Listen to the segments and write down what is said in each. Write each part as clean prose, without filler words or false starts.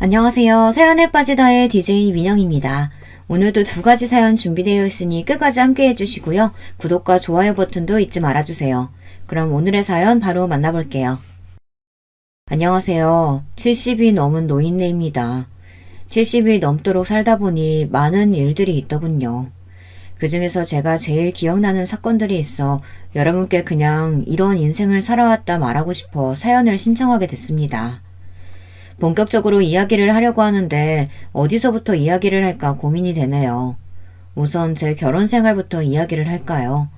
안녕하세요. 사연에 빠지다의 DJ 민영입니다. 오늘도 두 가지 사연 준비되어 있으니 끝까지 함께 해주시고요. 구독과 좋아요 버튼도 잊지 말아주세요. 그럼 오늘의 사연 바로 만나볼게요. 안녕하세요. 70이 넘은 노인네입니다. 70이 넘도록 살다 보니 많은 일들이 있더군요. 그 중에서 제가 제일 기억나는 사건들이 있어 여러분께 그냥 이런 인생을 살아왔다 말하고 싶어 사연을 신청하게 됐습니다. 본격적으로 이야기를 하려고 하는데 어디서부터 이야기를 할까 고민이 되네요. 우선 제 결혼 생활부터 이야기를 할까요?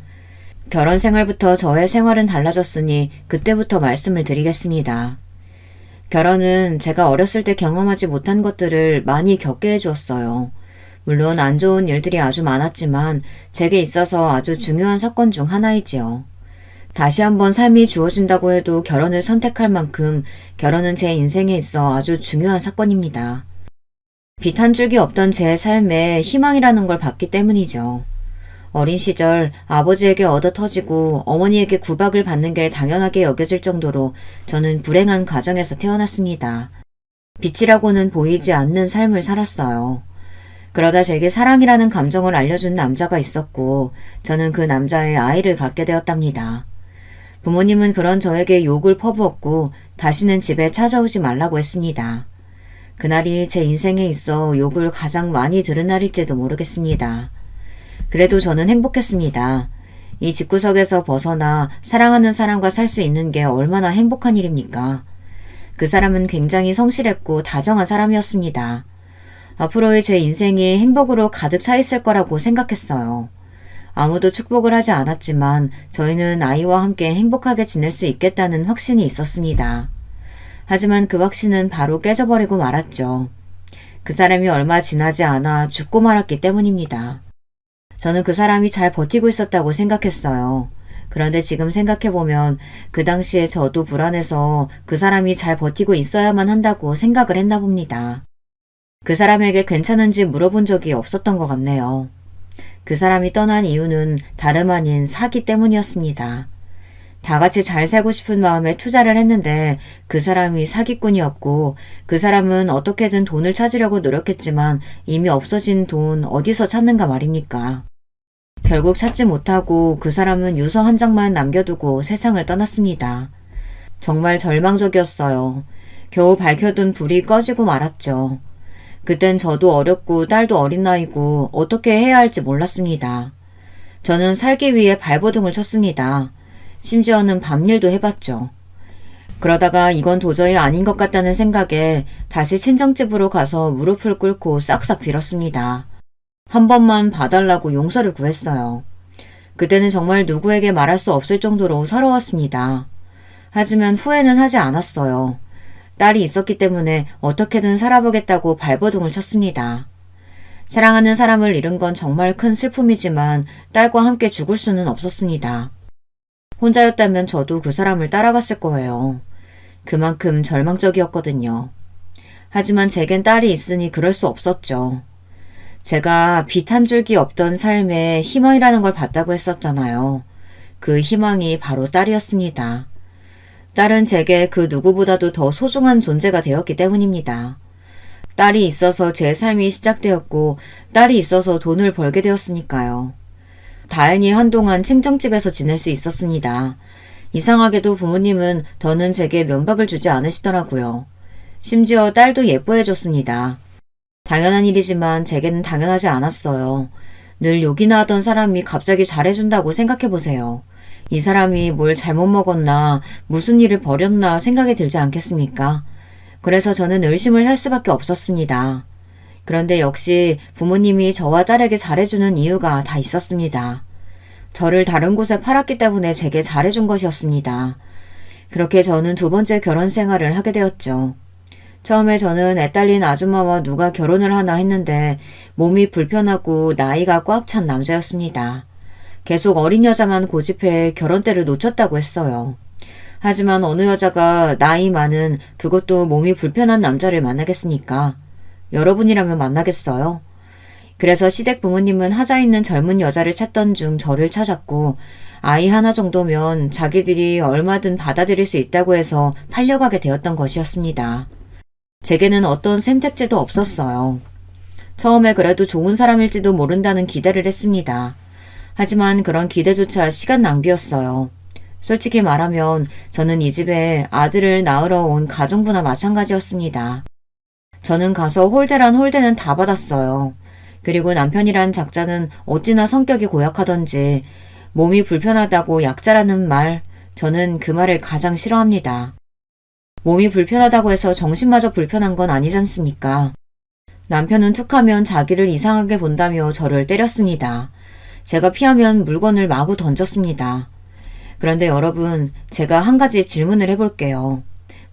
결혼 생활부터 저의 생활은 달라졌으니 그때부터 말씀을 드리겠습니다. 결혼은 제가 어렸을 때 경험하지 못한 것들을 많이 겪게 해주었어요. 물론 안 좋은 일들이 아주 많았지만 제게 있어서 아주 중요한 사건 중 하나이지요. 다시 한번 삶이 주어진다고 해도 결혼을 선택할 만큼 결혼은 제 인생에 있어 아주 중요한 사건입니다. 빛 한 줄기 없던 제 삶에 희망이라는 걸 봤기 때문이죠. 어린 시절 아버지에게 얻어터지고 어머니에게 구박을 받는 게 당연하게 여겨질 정도로 저는 불행한 가정에서 태어났습니다. 빛이라고는 보이지 않는 삶을 살았어요. 그러다 제게 사랑이라는 감정을 알려준 남자가 있었고 저는 그 남자의 아이를 갖게 되었답니다. 부모님은 그런 저에게 욕을 퍼부었고 다시는 집에 찾아오지 말라고 했습니다. 그날이 제 인생에 있어 욕을 가장 많이 들은 날일지도 모르겠습니다. 그래도 저는 행복했습니다. 이 집구석에서 벗어나 사랑하는 사람과 살 수 있는 게 얼마나 행복한 일입니까? 그 사람은 굉장히 성실했고 다정한 사람이었습니다. 앞으로의 제 인생이 행복으로 가득 차 있을 거라고 생각했어요. 아무도 축복을 하지 않았지만 저희는 아이와 함께 행복하게 지낼 수 있겠다는 확신이 있었습니다. 하지만 그 확신은 바로 깨져버리고 말았죠. 그 사람이 얼마 지나지 않아 죽고 말았기 때문입니다. 저는 그 사람이 잘 버티고 있었다고 생각했어요. 그런데 지금 생각해보면 그 당시에 저도 불안해서 그 사람이 잘 버티고 있어야만 한다고 생각을 했나 봅니다. 그 사람에게 괜찮은지 물어본 적이 없었던 것 같네요. 그 사람이 떠난 이유는 다름 아닌 사기 때문이었습니다. 다 같이 잘 살고 싶은 마음에 투자를 했는데 그 사람이 사기꾼이었고 그 사람은 어떻게든 돈을 찾으려고 노력했지만 이미 없어진 돈 어디서 찾는가 말입니까? 결국 찾지 못하고 그 사람은 유서 한 장만 남겨두고 세상을 떠났습니다. 정말 절망적이었어요. 겨우 밝혀둔 불이 꺼지고 말았죠. 그땐 저도 어렸고 딸도 어린 나이고 어떻게 해야 할지 몰랐습니다. 저는 살기 위해 발버둥을 쳤습니다. 심지어는 밤일도 해봤죠. 그러다가 이건 도저히 아닌 것 같다는 생각에 다시 친정집으로 가서 무릎을 꿇고 싹싹 빌었습니다. 한 번만 봐달라고 용서를 구했어요. 그때는 정말 누구에게 말할 수 없을 정도로 서러웠습니다. 하지만 후회는 하지 않았어요. 딸이 있었기 때문에 어떻게든 살아보겠다고 발버둥을 쳤습니다. 사랑하는 사람을 잃은 건 정말 큰 슬픔이지만 딸과 함께 죽을 수는 없었습니다. 혼자였다면 저도 그 사람을 따라갔을 거예요. 그만큼 절망적이었거든요. 하지만 제겐 딸이 있으니 그럴 수 없었죠. 제가 빛 한 줄기 없던 삶에 희망이라는 걸 봤다고 했었잖아요. 그 희망이 바로 딸이었습니다. 딸은 제게 그 누구보다도 더 소중한 존재가 되었기 때문입니다. 딸이 있어서 제 삶이 시작되었고 딸이 있어서 돈을 벌게 되었으니까요. 다행히 한동안 친정집에서 지낼 수 있었습니다. 이상하게도 부모님은 더는 제게 면박을 주지 않으시더라고요. 심지어 딸도 예뻐해줬습니다. 당연한 일이지만 제게는 당연하지 않았어요. 늘 욕이나 하던 사람이 갑자기 잘해준다고 생각해보세요. 이 사람이 뭘 잘못 먹었나 무슨 일을 벌였나 생각이 들지 않겠습니까? 그래서 저는 의심을 할 수밖에 없었습니다. 그런데 역시 부모님이 저와 딸에게 잘해주는 이유가 다 있었습니다. 저를 다른 곳에 팔았기 때문에 제게 잘해준 것이었습니다. 그렇게 저는 두 번째 결혼 생활을 하게 되었죠. 처음에 저는 애딸린 아줌마와 누가 결혼을 하나 했는데 몸이 불편하고 나이가 꽉 찬 남자였습니다. 계속 어린 여자만 고집해 결혼 때를 놓쳤다고 했어요. 하지만 어느 여자가 나이 많은 그것도 몸이 불편한 남자를 만나겠습니까? 여러분이라면 만나겠어요? 그래서 시댁 부모님은 하자 있는 젊은 여자를 찾던 중 저를 찾았고 아이 하나 정도면 자기들이 얼마든 받아들일 수 있다고 해서 팔려가게 되었던 것이었습니다. 제게는 어떤 선택지도 없었어요. 처음에 그래도 좋은 사람일지도 모른다는 기대를 했습니다. 하지만 그런 기대조차 시간 낭비였어요. 솔직히 말하면 저는 이 집에 아들을 낳으러 온 가정부나 마찬가지였습니다. 저는 가서 홀대란 홀대는 다 받았어요. 그리고 남편이란 작자는 어찌나 성격이 고약하던지 몸이 불편하다고 약자라는 말, 저는 그 말을 가장 싫어합니다. 몸이 불편하다고 해서 정신마저 불편한 건 아니지 않습니까? 남편은 툭하면 자기를 이상하게 본다며 저를 때렸습니다. 제가 피하면 물건을 마구 던졌습니다. 그런데 여러분, 제가 한 가지 질문을 해볼게요.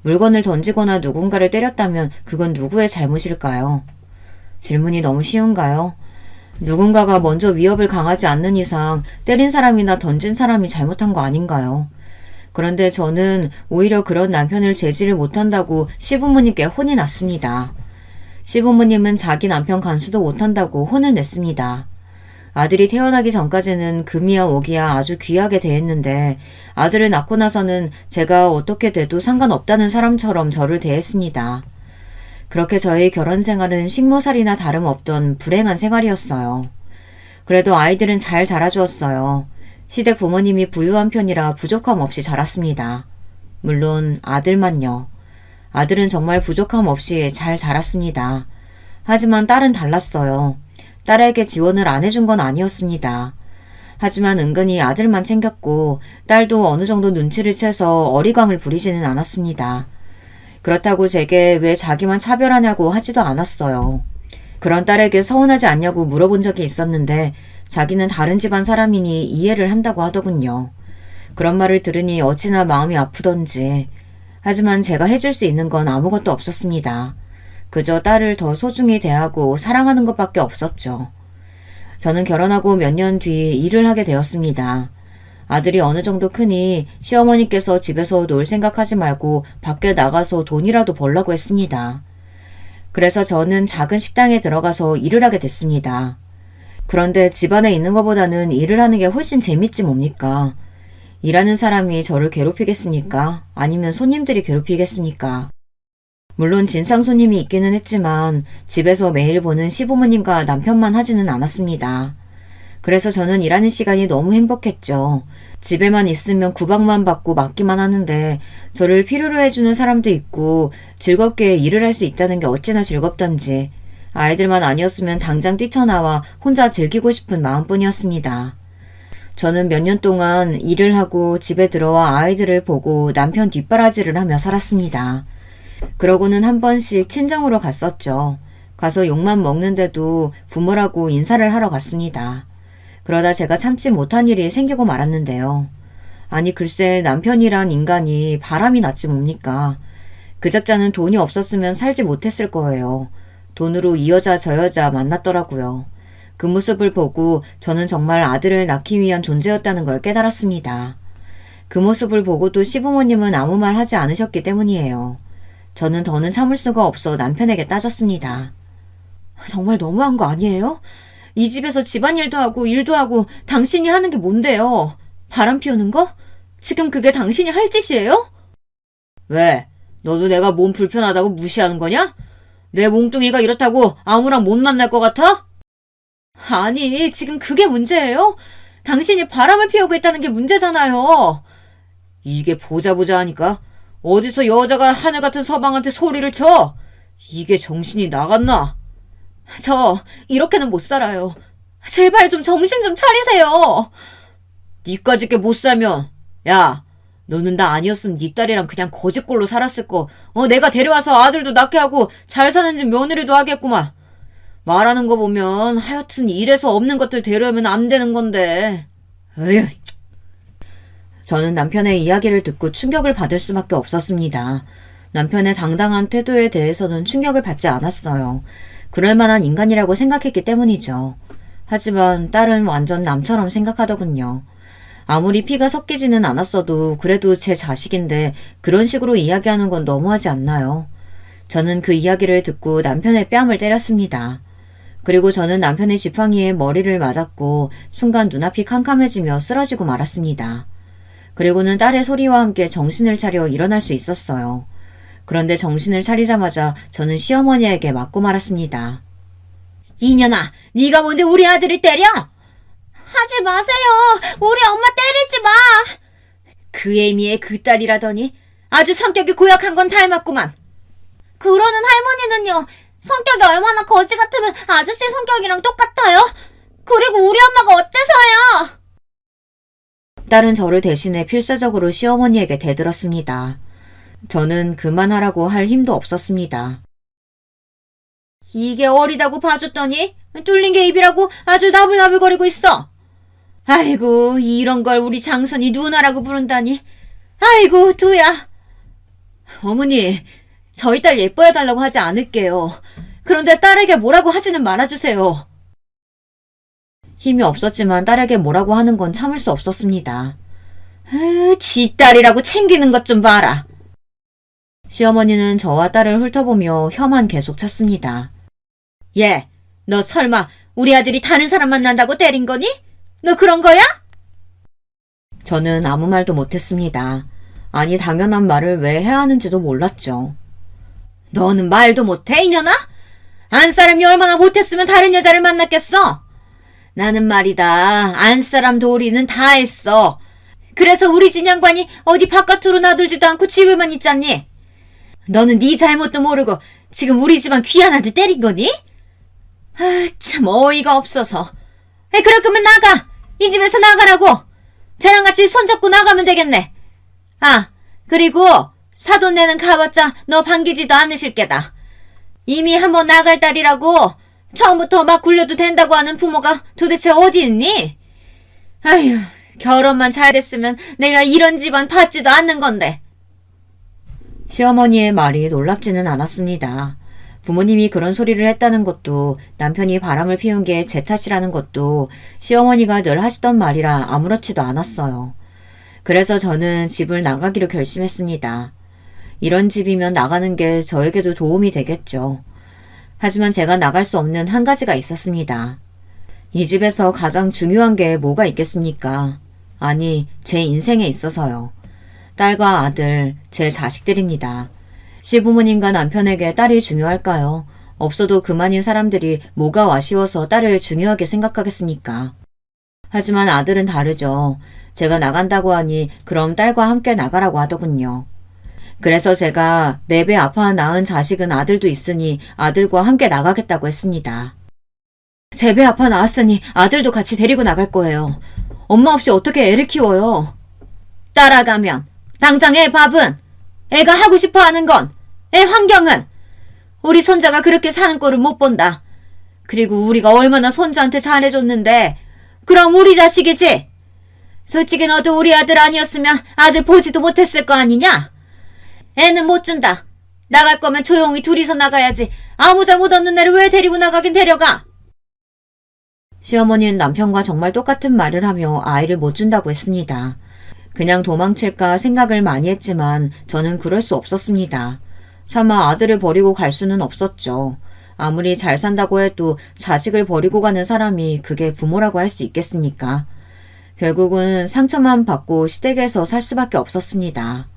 물건을 던지거나 누군가를 때렸다면 그건 누구의 잘못일까요? 질문이 너무 쉬운가요? 누군가가 먼저 위협을 강하지 않는 이상 때린 사람이나 던진 사람이 잘못한 거 아닌가요? 그런데 저는 오히려 그런 남편을 제지를 못한다고 시부모님께 혼이 났습니다. 시부모님은 자기 남편 간수도 못한다고 혼을 냈습니다. 아들이 태어나기 전까지는 금이야 오기야 아주 귀하게 대했는데 아들을 낳고 나서는 제가 어떻게 돼도 상관없다는 사람처럼 저를 대했습니다. 그렇게 저의 결혼 생활은 식모살이나 다름없던 불행한 생활이었어요. 그래도 아이들은 잘 자라주었어요. 시댁 부모님이 부유한 편이라 부족함 없이 자랐습니다. 물론 아들만요. 아들은 정말 부족함 없이 잘 자랐습니다. 하지만 딸은 달랐어요. 딸에게 지원을 안 해준 건 아니었습니다. 하지만 은근히 아들만 챙겼고 딸도 어느 정도 눈치를 채서 어리광을 부리지는 않았습니다. 그렇다고 제게 왜 자기만 차별하냐고 하지도 않았어요. 그런 딸에게 서운하지 않냐고 물어본 적이 있었는데 자기는 다른 집안 사람이니 이해를 한다고 하더군요. 그런 말을 들으니 어찌나 마음이 아프던지. 하지만 제가 해줄 수 있는 건 아무것도 없었습니다. 그저 딸을 더 소중히 대하고 사랑하는 것밖에 없었죠. 저는 결혼하고 몇 년 뒤 일을 하게 되었습니다. 아들이 어느 정도 크니 시어머니께서 집에서 놀 생각하지 말고 밖에 나가서 돈이라도 벌라고 했습니다. 그래서 저는 작은 식당에 들어가서 일을 하게 됐습니다. 그런데 집안에 있는 것보다는 일을 하는 게 훨씬 재밌지 뭡니까? 일하는 사람이 저를 괴롭히겠습니까? 아니면 손님들이 괴롭히겠습니까? 물론 진상 손님이 있기는 했지만 집에서 매일 보는 시부모님과 남편만 하지는 않았습니다. 그래서 저는 일하는 시간이 너무 행복했죠. 집에만 있으면 구박만 받고 맞기만 하는데 저를 필요로 해주는 사람도 있고 즐겁게 일을 할 수 있다는 게 어찌나 즐겁던지 아이들만 아니었으면 당장 뛰쳐나와 혼자 즐기고 싶은 마음뿐이었습니다. 저는 몇 년 동안 일을 하고 집에 들어와 아이들을 보고 남편 뒷바라지를 하며 살았습니다. 그러고는 한 번씩 친정으로 갔었죠. 가서 욕만 먹는데도 부모라고 인사를 하러 갔습니다. 그러다 제가 참지 못한 일이 생기고 말았는데요. 아니 글쎄 남편이란 인간이 바람이 났지 뭡니까. 그 작자는 돈이 없었으면 살지 못했을 거예요. 돈으로 이 여자 저 여자 만났더라고요. 그 모습을 보고 저는 정말 아들을 낳기 위한 존재였다는 걸 깨달았습니다. 그 모습을 보고도 시부모님은 아무 말 하지 않으셨기 때문이에요. 저는 더는 참을 수가 없어 남편에게 따졌습니다. 정말 너무한 거 아니에요? 이 집에서 집안일도 하고 일도 하고 당신이 하는 게 뭔데요? 바람 피우는 거? 지금 그게 당신이 할 짓이에요? 왜? 너도 내가 몸 불편하다고 무시하는 거냐? 내 몽뚱이가 이렇다고 아무랑 못 만날 것 같아? 아니, 지금 그게 문제예요? 당신이 바람을 피우고 있다는 게 문제잖아요. 이게 보자 하니까 어디서 여자가 하늘 같은 서방한테 소리를 쳐? 이게 정신이 나갔나? 저 이렇게는 못 살아요. 제발 좀 정신 좀 차리세요. 니까짓게 못 살면 야 너는 나 아니었으면 네 딸이랑 그냥 거지꼴로 살았을 거. 내가 데려와서 아들도 낳게 하고 잘 사는 집 며느리도 하겠구만. 말하는 거 보면 하여튼 이래서 없는 것들 데려오면 안 되는 건데. 에휴. 저는 남편의 이야기를 듣고 충격을 받을 수밖에 없었습니다. 남편의 당당한 태도에 대해서는 충격을 받지 않았어요. 그럴 만한 인간이라고 생각했기 때문이죠. 하지만 딸은 완전 남처럼 생각하더군요. 아무리 피가 섞이지는 않았어도 그래도 제 자식인데 그런 식으로 이야기하는 건 너무하지 않나요? 저는 그 이야기를 듣고 남편의 뺨을 때렸습니다. 그리고 저는 남편의 지팡이에 머리를 맞았고 순간 눈앞이 캄캄해지며 쓰러지고 말았습니다. 그리고는 딸의 소리와 함께 정신을 차려 일어날 수 있었어요. 그런데 정신을 차리자마자 저는 시어머니에게 맞고 말았습니다. 이년아, 네가 뭔데 우리 아들을 때려? 하지 마세요. 우리 엄마 때리지 마. 그 애미의 그 딸이라더니 아주 성격이 고약한 건 닮았구만. 그러는 할머니는요. 성격이 얼마나 거지 같으면 아저씨 성격이랑 똑같아요. 그리고 우리 엄마가 어때서요? 딸은 저를 대신해 필사적으로 시어머니에게 대들었습니다. 저는 그만하라고 할 힘도 없었습니다. 이게 어리다고 봐줬더니 뚫린 게 입이라고 아주 나불나불거리고 있어. 아이고, 이런 걸 우리 장선이 누나라고 부른다니. 아이고, 두야. 어머니, 저희 딸 예뻐해달라고 하지 않을게요. 그런데 딸에게 뭐라고 하지는 말아주세요. 힘이 없었지만 딸에게 뭐라고 하는 건 참을 수 없었습니다. 지 딸이라고 챙기는 것 좀 봐라. 시어머니는 저와 딸을 훑어보며 혀만 계속 찼습니다. 얘, 너 설마 우리 아들이 다른 사람 만난다고 때린 거니? 너 그런 거야? 저는 아무 말도 못했습니다. 아니, 당연한 말을 왜 해야 하는지도 몰랐죠. 너는 말도 못해, 이년아? 안사람이 얼마나 못했으면 다른 여자를 만났겠어? 나는 말이다, 안사람 도리는 다 했어. 그래서 우리 집 양반이 어디 바깥으로 나돌지도 않고 집에만 있잖니? 너는 네 잘못도 모르고 지금 우리 집안 귀한 아들 때린 거니? 참 어이가 없어서. 그럴 거면 나가! 이 집에서 나가라고! 쟤랑 같이 손잡고 나가면 되겠네. 아, 그리고 사돈 내는 가봤자 너 반기지도 않으실 게다. 이미 한번 나갈 딸이라고 처음부터 막 굴려도 된다고 하는 부모가 도대체 어디 있니? 아휴, 결혼만 잘 됐으면 내가 이런 집안 받지도 않는 건데. 시어머니의 말이 놀랍지는 않았습니다. 부모님이 그런 소리를 했다는 것도, 남편이 바람을 피운 게 제 탓이라는 것도 시어머니가 늘 하시던 말이라 아무렇지도 않았어요. 그래서 저는 집을 나가기로 결심했습니다. 이런 집이면 나가는 게 저에게도 도움이 되겠죠. 하지만 제가 나갈 수 없는 한 가지가 있었습니다. 이 집에서 가장 중요한 게 뭐가 있겠습니까? 아니, 제 인생에 있어서요. 딸과 아들, 제 자식들입니다. 시부모님과 남편에게 딸이 중요할까요? 없어도 그만인 사람들이 뭐가 아쉬워서 딸을 중요하게 생각하겠습니까? 하지만 아들은 다르죠. 제가 나간다고 하니 그럼 딸과 함께 나가라고 하더군요. 그래서 제가 4배 아파 낳은 자식은 아들도 있으니 아들과 함께 나가겠다고 했습니다. 제 배 아파 낳았으니 아들도 같이 데리고 나갈 거예요. 엄마 없이 어떻게 애를 키워요? 따라가면 당장 애 밥은? 애가 하고 싶어 하는 건? 애 환경은? 우리 손자가 그렇게 사는 꼴을 못 본다. 그리고 우리가 얼마나 손자한테 잘해줬는데 그럼 우리 자식이지? 솔직히 너도 우리 아들 아니었으면 아들 보지도 못했을 거 아니냐? 애는 못 준다. 나갈 거면 조용히 둘이서 나가야지. 아무 잘못 없는 애를 왜 데리고 나가긴 데려가? 시어머니는 남편과 정말 똑같은 말을 하며 아이를 못 준다고 했습니다. 그냥 도망칠까 생각을 많이 했지만 저는 그럴 수 없었습니다. 차마 아들을 버리고 갈 수는 없었죠. 아무리 잘 산다고 해도 자식을 버리고 가는 사람이 그게 부모라고 할 수 있겠습니까? 결국은 상처만 받고 시댁에서 살 수밖에 없었습니다.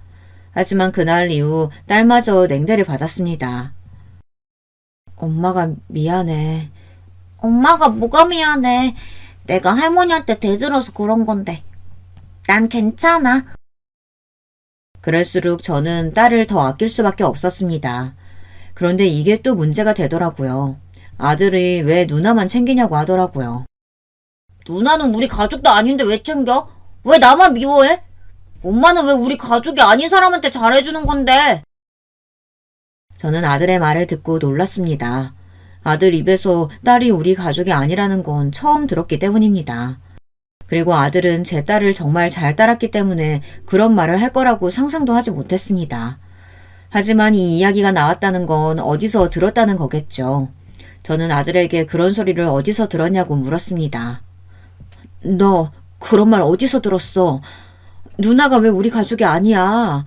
하지만 그날 이후 딸마저 냉대를 받았습니다. 엄마가 미안해. 엄마가 뭐가 미안해. 내가 할머니한테 대들어서 그런 건데. 난 괜찮아. 그럴수록 저는 딸을 더 아낄 수밖에 없었습니다. 그런데 이게 또 문제가 되더라고요. 아들이 왜 누나만 챙기냐고 하더라고요. 누나는 우리 가족도 아닌데 왜 챙겨? 왜 나만 미워해? 엄마는 왜 우리 가족이 아닌 사람한테 잘해주는 건데? 저는 아들의 말을 듣고 놀랐습니다. 아들 입에서 딸이 우리 가족이 아니라는 건 처음 들었기 때문입니다. 그리고 아들은 제 딸을 정말 잘 따랐기 때문에 그런 말을 할 거라고 상상도 하지 못했습니다. 하지만 이 이야기가 나왔다는 건 어디서 들었다는 거겠죠. 저는 아들에게 그런 소리를 어디서 들었냐고 물었습니다. 너 그런 말 어디서 들었어? 누나가 왜 우리 가족이 아니야?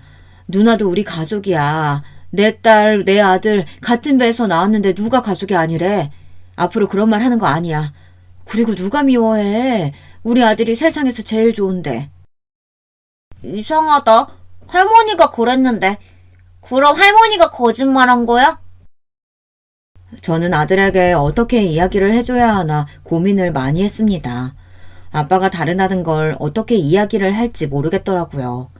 누나도 우리 가족이야. 내 딸, 내 아들 같은 배에서 나왔는데 누가 가족이 아니래? 앞으로 그런 말 하는 거 아니야. 그리고 누가 미워해? 우리 아들이 세상에서 제일 좋은데. 이상하다. 할머니가 그랬는데. 그럼 할머니가 거짓말한 거야? 저는 아들에게 어떻게 이야기를 해줘야 하나 고민을 많이 했습니다. 아빠가 다르다는 걸 어떻게 이야기를 할지 모르겠더라고요.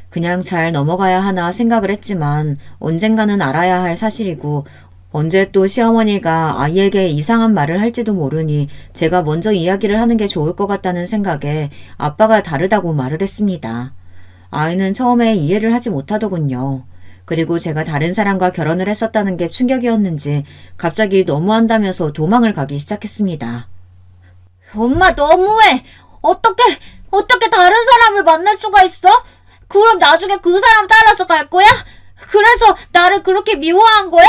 그냥 잘 넘어가야 하나 생각을 했지만 언젠가는 알아야 할 사실이고 언제 또 시어머니가 아이에게 이상한 말을 할지도 모르니 제가 먼저 이야기를 하는 게 좋을 것 같다는 생각에 아빠가 다르다고 말을 했습니다. 아이는 처음에 이해를 하지 못하더군요. 그리고 제가 다른 사람과 결혼을 했었다는 게 충격이었는지 갑자기 너무한다면서 도망을 가기 시작했습니다. 엄마 너무해. 어떻게 다른 사람을 만날 수가 있어? 그럼 나중에 그 사람 따라서 갈 거야? 그래서 나를 그렇게 미워한 거야?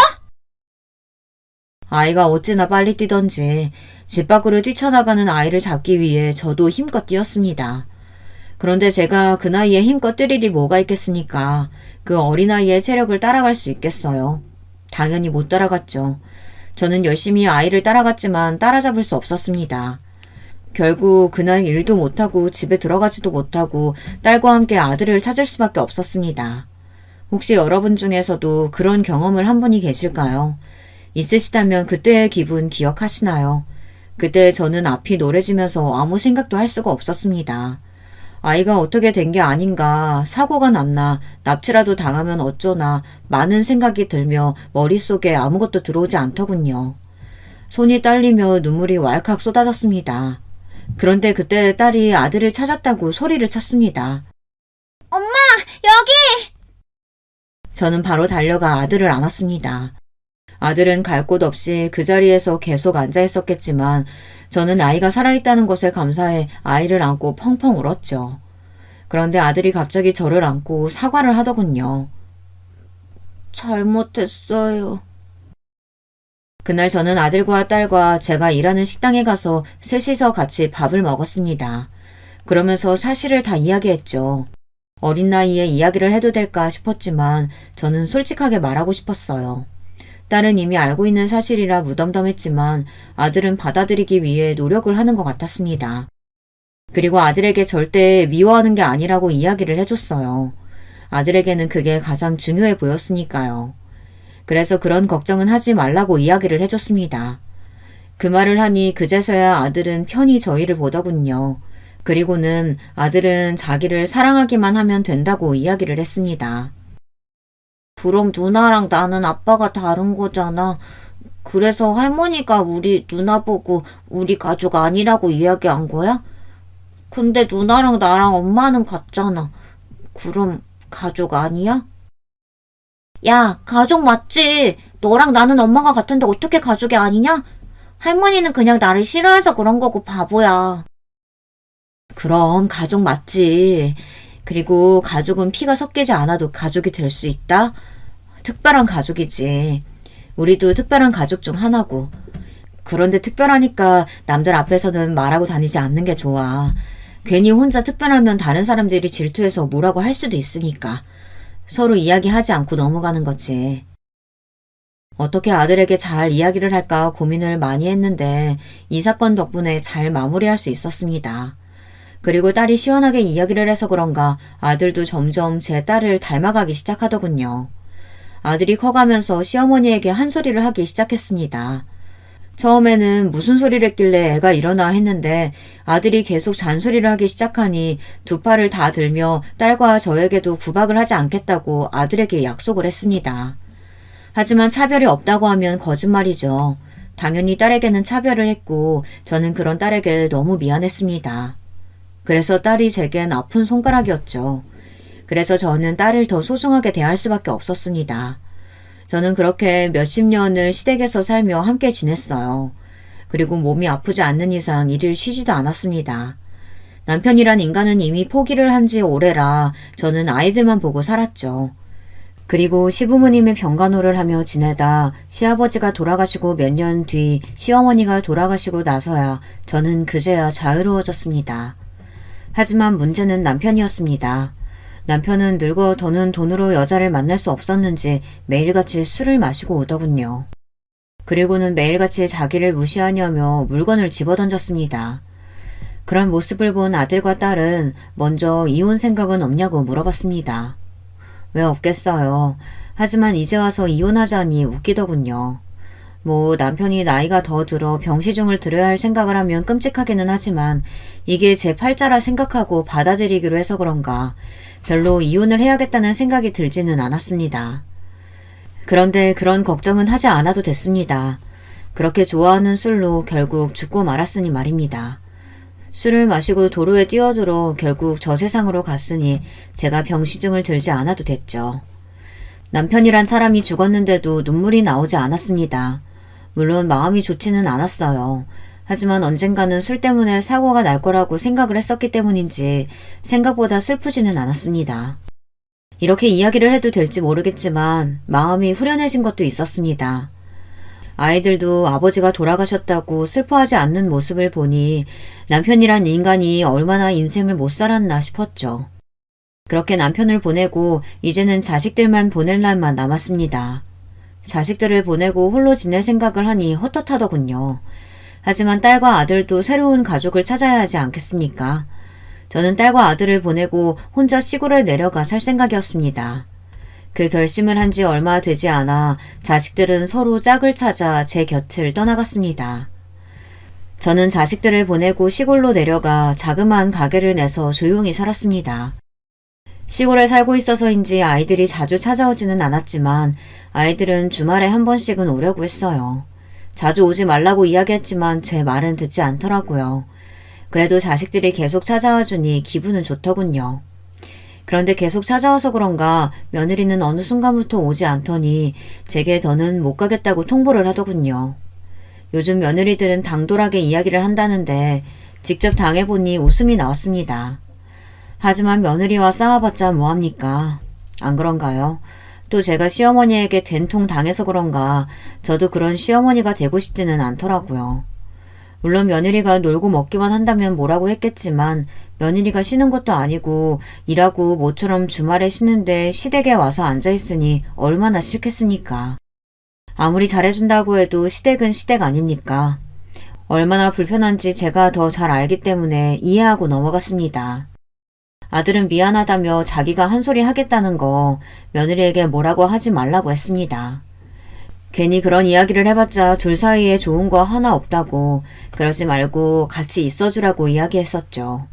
아이가 어찌나 빨리 뛰던지 집 밖으로 뛰쳐나가는 아이를 잡기 위해 저도 힘껏 뛰었습니다. 그런데 제가 그 나이에 힘껏 뛸 일이 뭐가 있겠습니까? 그 어린아이의 체력을 따라갈 수 있겠어요? 당연히 못 따라갔죠. 저는 열심히 아이를 따라갔지만 따라잡을 수 없었습니다. 결국 그날 일도 못하고 집에 들어가지도 못하고 딸과 함께 아들을 찾을 수밖에 없었습니다. 혹시 여러분 중에서도 그런 경험을 한 분이 계실까요? 있으시다면 그때의 기분 기억하시나요? 그때 저는 앞이 노래지면서 아무 생각도 할 수가 없었습니다. 아이가 어떻게 된 게 아닌가, 사고가 났나, 납치라도 당하면 어쩌나 많은 생각이 들며 머릿속에 아무것도 들어오지 않더군요. 손이 떨리며 눈물이 왈칵 쏟아졌습니다. 그런데 그때 딸이 아들을 찾았다고 소리를 쳤습니다. 엄마, 여기! 저는 바로 달려가 아들을 안았습니다. 아들은 갈 곳 없이 그 자리에서 계속 앉아 있었겠지만 저는 아이가 살아있다는 것에 감사해 아이를 안고 펑펑 울었죠. 그런데 아들이 갑자기 저를 안고 사과를 하더군요. 잘못했어요. 그날 저는 아들과 딸과 제가 일하는 식당에 가서 셋이서 같이 밥을 먹었습니다. 그러면서 사실을 다 이야기했죠. 어린 나이에 이야기를 해도 될까 싶었지만 저는 솔직하게 말하고 싶었어요. 딸은 이미 알고 있는 사실이라 무덤덤했지만 아들은 받아들이기 위해 노력을 하는 것 같았습니다. 그리고 아들에게 절대 미워하는 게 아니라고 이야기를 해줬어요. 아들에게는 그게 가장 중요해 보였으니까요. 그래서 그런 걱정은 하지 말라고 이야기를 해줬습니다. 그 말을 하니 그제서야 아들은 편히 저희를 보더군요. 그리고는 아들은 자기를 사랑하기만 하면 된다고 이야기를 했습니다. 그럼 누나랑 나는 아빠가 다른 거잖아. 그래서 할머니가 우리 누나 보고 우리 가족 아니라고 이야기한 거야? 근데 누나랑 나랑 엄마는 같잖아. 그럼 가족 아니야? 야, 가족 맞지? 너랑 나는 엄마가 같은데 어떻게 가족이 아니냐? 할머니는 그냥 나를 싫어해서 그런 거고 바보야. 그럼 가족 맞지. 그리고 가족은 피가 섞이지 않아도 가족이 될 수 있다? 특별한 가족이지. 우리도 특별한 가족 중 하나고. 그런데 특별하니까 남들 앞에서는 말하고 다니지 않는 게 좋아. 괜히 혼자 특별하면 다른 사람들이 질투해서 뭐라고 할 수도 있으니까. 서로 이야기하지 않고 넘어가는 거지. 어떻게 아들에게 잘 이야기를 할까 고민을 많이 했는데 이 사건 덕분에 잘 마무리할 수 있었습니다. 그리고 딸이 시원하게 이야기를 해서 그런가 아들도 점점 제 딸을 닮아가기 시작하더군요. 아들이 커가면서 시어머니에게 한 소리를 하기 시작했습니다. 처음에는 무슨 소리를 했길래 애가 이러나 했는데 아들이 계속 잔소리를 하기 시작하니 두 팔을 다 들며 딸과 저에게도 구박을 하지 않겠다고 아들에게 약속을 했습니다. 하지만 차별이 없다고 하면 거짓말이죠. 당연히 딸에게는 차별을 했고 저는 그런 딸에게 너무 미안했습니다. 그래서 딸이 제겐 아픈 손가락이었죠. 그래서 저는 딸을 더 소중하게 대할 수밖에 없었습니다. 저는 그렇게 몇십 년을 시댁에서 살며 함께 지냈어요. 그리고 몸이 아프지 않는 이상 일을 쉬지도 않았습니다. 남편이란 인간은 이미 포기를 한 지 오래라 저는 아이들만 보고 살았죠. 그리고 시부모님의 병간호를 하며 지내다 시아버지가 돌아가시고 몇 년 뒤 시어머니가 돌아가시고 나서야 저는 그제야 자유로워졌습니다. 하지만 문제는 남편이었습니다. 남편은 늙어 더는 돈으로 여자를 만날 수 없었는지 매일같이 술을 마시고 오더군요. 그리고는 매일같이 자기를 무시하냐며 물건을 집어던졌습니다. 그런 모습을 본 아들과 딸은 먼저 이혼 생각은 없냐고 물어봤습니다. 왜 없겠어요. 하지만 이제 와서 이혼하자니 웃기더군요. 뭐 남편이 나이가 더 들어 병시중을 들여야 할 생각을 하면 끔찍하기는 하지만 이게 제 팔자라 생각하고 받아들이기로 해서 그런가 별로 이혼을 해야겠다는 생각이 들지는 않았습니다. 그런데 그런 걱정은 하지 않아도 됐습니다. 그렇게 좋아하는 술로 결국 죽고 말았으니 말입니다. 술을 마시고 도로에 뛰어들어 결국 저 세상으로 갔으니 제가 병시중을 들지 않아도 됐죠. 남편이란 사람이 죽었는데도 눈물이 나오지 않았습니다. 물론 마음이 좋지는 않았어요. 하지만 언젠가는 술 때문에 사고가 날 거라고 생각을 했었기 때문인지 생각보다 슬프지는 않았습니다. 이렇게 이야기를 해도 될지 모르겠지만 마음이 후련해진 것도 있었습니다. 아이들도 아버지가 돌아가셨다고 슬퍼하지 않는 모습을 보니 남편이란 인간이 얼마나 인생을 못 살았나 싶었죠. 그렇게 남편을 보내고 이제는 자식들만 보낼 날만 남았습니다. 자식들을 보내고 홀로 지낼 생각을 하니 헛헛하더군요. 하지만 딸과 아들도 새로운 가족을 찾아야 하지 않겠습니까? 저는 딸과 아들을 보내고 혼자 시골에 내려가 살 생각이었습니다. 그 결심을 한 지 얼마 되지 않아 자식들은 서로 짝을 찾아 제 곁을 떠나갔습니다. 저는 자식들을 보내고 시골로 내려가 자그마한 가게를 내서 조용히 살았습니다. 시골에 살고 있어서인지 아이들이 자주 찾아오지는 않았지만 아이들은 주말에 한 번씩은 오려고 했어요. 자주 오지 말라고 이야기했지만 제 말은 듣지 않더라고요. 그래도 자식들이 계속 찾아와 주니 기분은 좋더군요. 그런데 계속 찾아와서 그런가 며느리는 어느 순간부터 오지 않더니 제게 더는 못 가겠다고 통보를 하더군요. 요즘 며느리들은 당돌하게 이야기를 한다는데 직접 당해보니 웃음이 나왔습니다. 하지만 며느리와 싸워봤자 뭐합니까? 안 그런가요? 또 제가 시어머니에게 된통 당해서 그런가 저도 그런 시어머니가 되고 싶지는 않더라고요. 물론 며느리가 놀고 먹기만 한다면 뭐라고 했겠지만 며느리가 쉬는 것도 아니고 일하고 모처럼 주말에 쉬는데 시댁에 와서 앉아있으니 얼마나 싫겠습니까? 아무리 잘해준다고 해도 시댁은 시댁 아닙니까? 얼마나 불편한지 제가 더 잘 알기 때문에 이해하고 넘어갔습니다. 아들은 미안하다며 자기가 한 소리 하겠다는 거 며느리에게 뭐라고 하지 말라고 했습니다. 괜히 그런 이야기를 해봤자 둘 사이에 좋은 거 하나 없다고 그러지 말고 같이 있어주라고 이야기했었죠.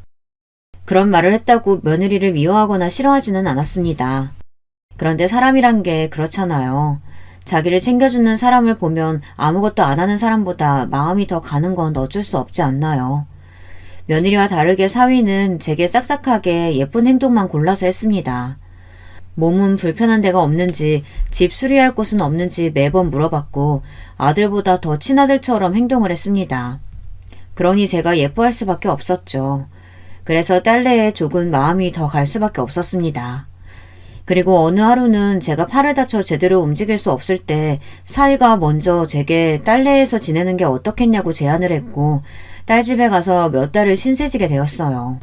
그런 말을 했다고 며느리를 미워하거나 싫어하지는 않았습니다. 그런데 사람이란 게 그렇잖아요. 자기를 챙겨주는 사람을 보면 아무것도 안 하는 사람보다 마음이 더 가는 건 어쩔 수 없지 않나요? 며느리와 다르게 사위는 제게 싹싹하게 예쁜 행동만 골라서 했습니다. 몸은 불편한 데가 없는지 집 수리할 곳은 없는지 매번 물어봤고 아들보다 더 친아들처럼 행동을 했습니다. 그러니 제가 예뻐할 수밖에 없었죠. 그래서 딸내에 조금 마음이 더 갈 수밖에 없었습니다. 그리고 어느 하루는 제가 팔을 다쳐 제대로 움직일 수 없을 때 사위가 먼저 제게 딸내에서 지내는 게 어떻겠냐고 제안을 했고 딸 집에 가서 몇 달을 신세지게 되었어요.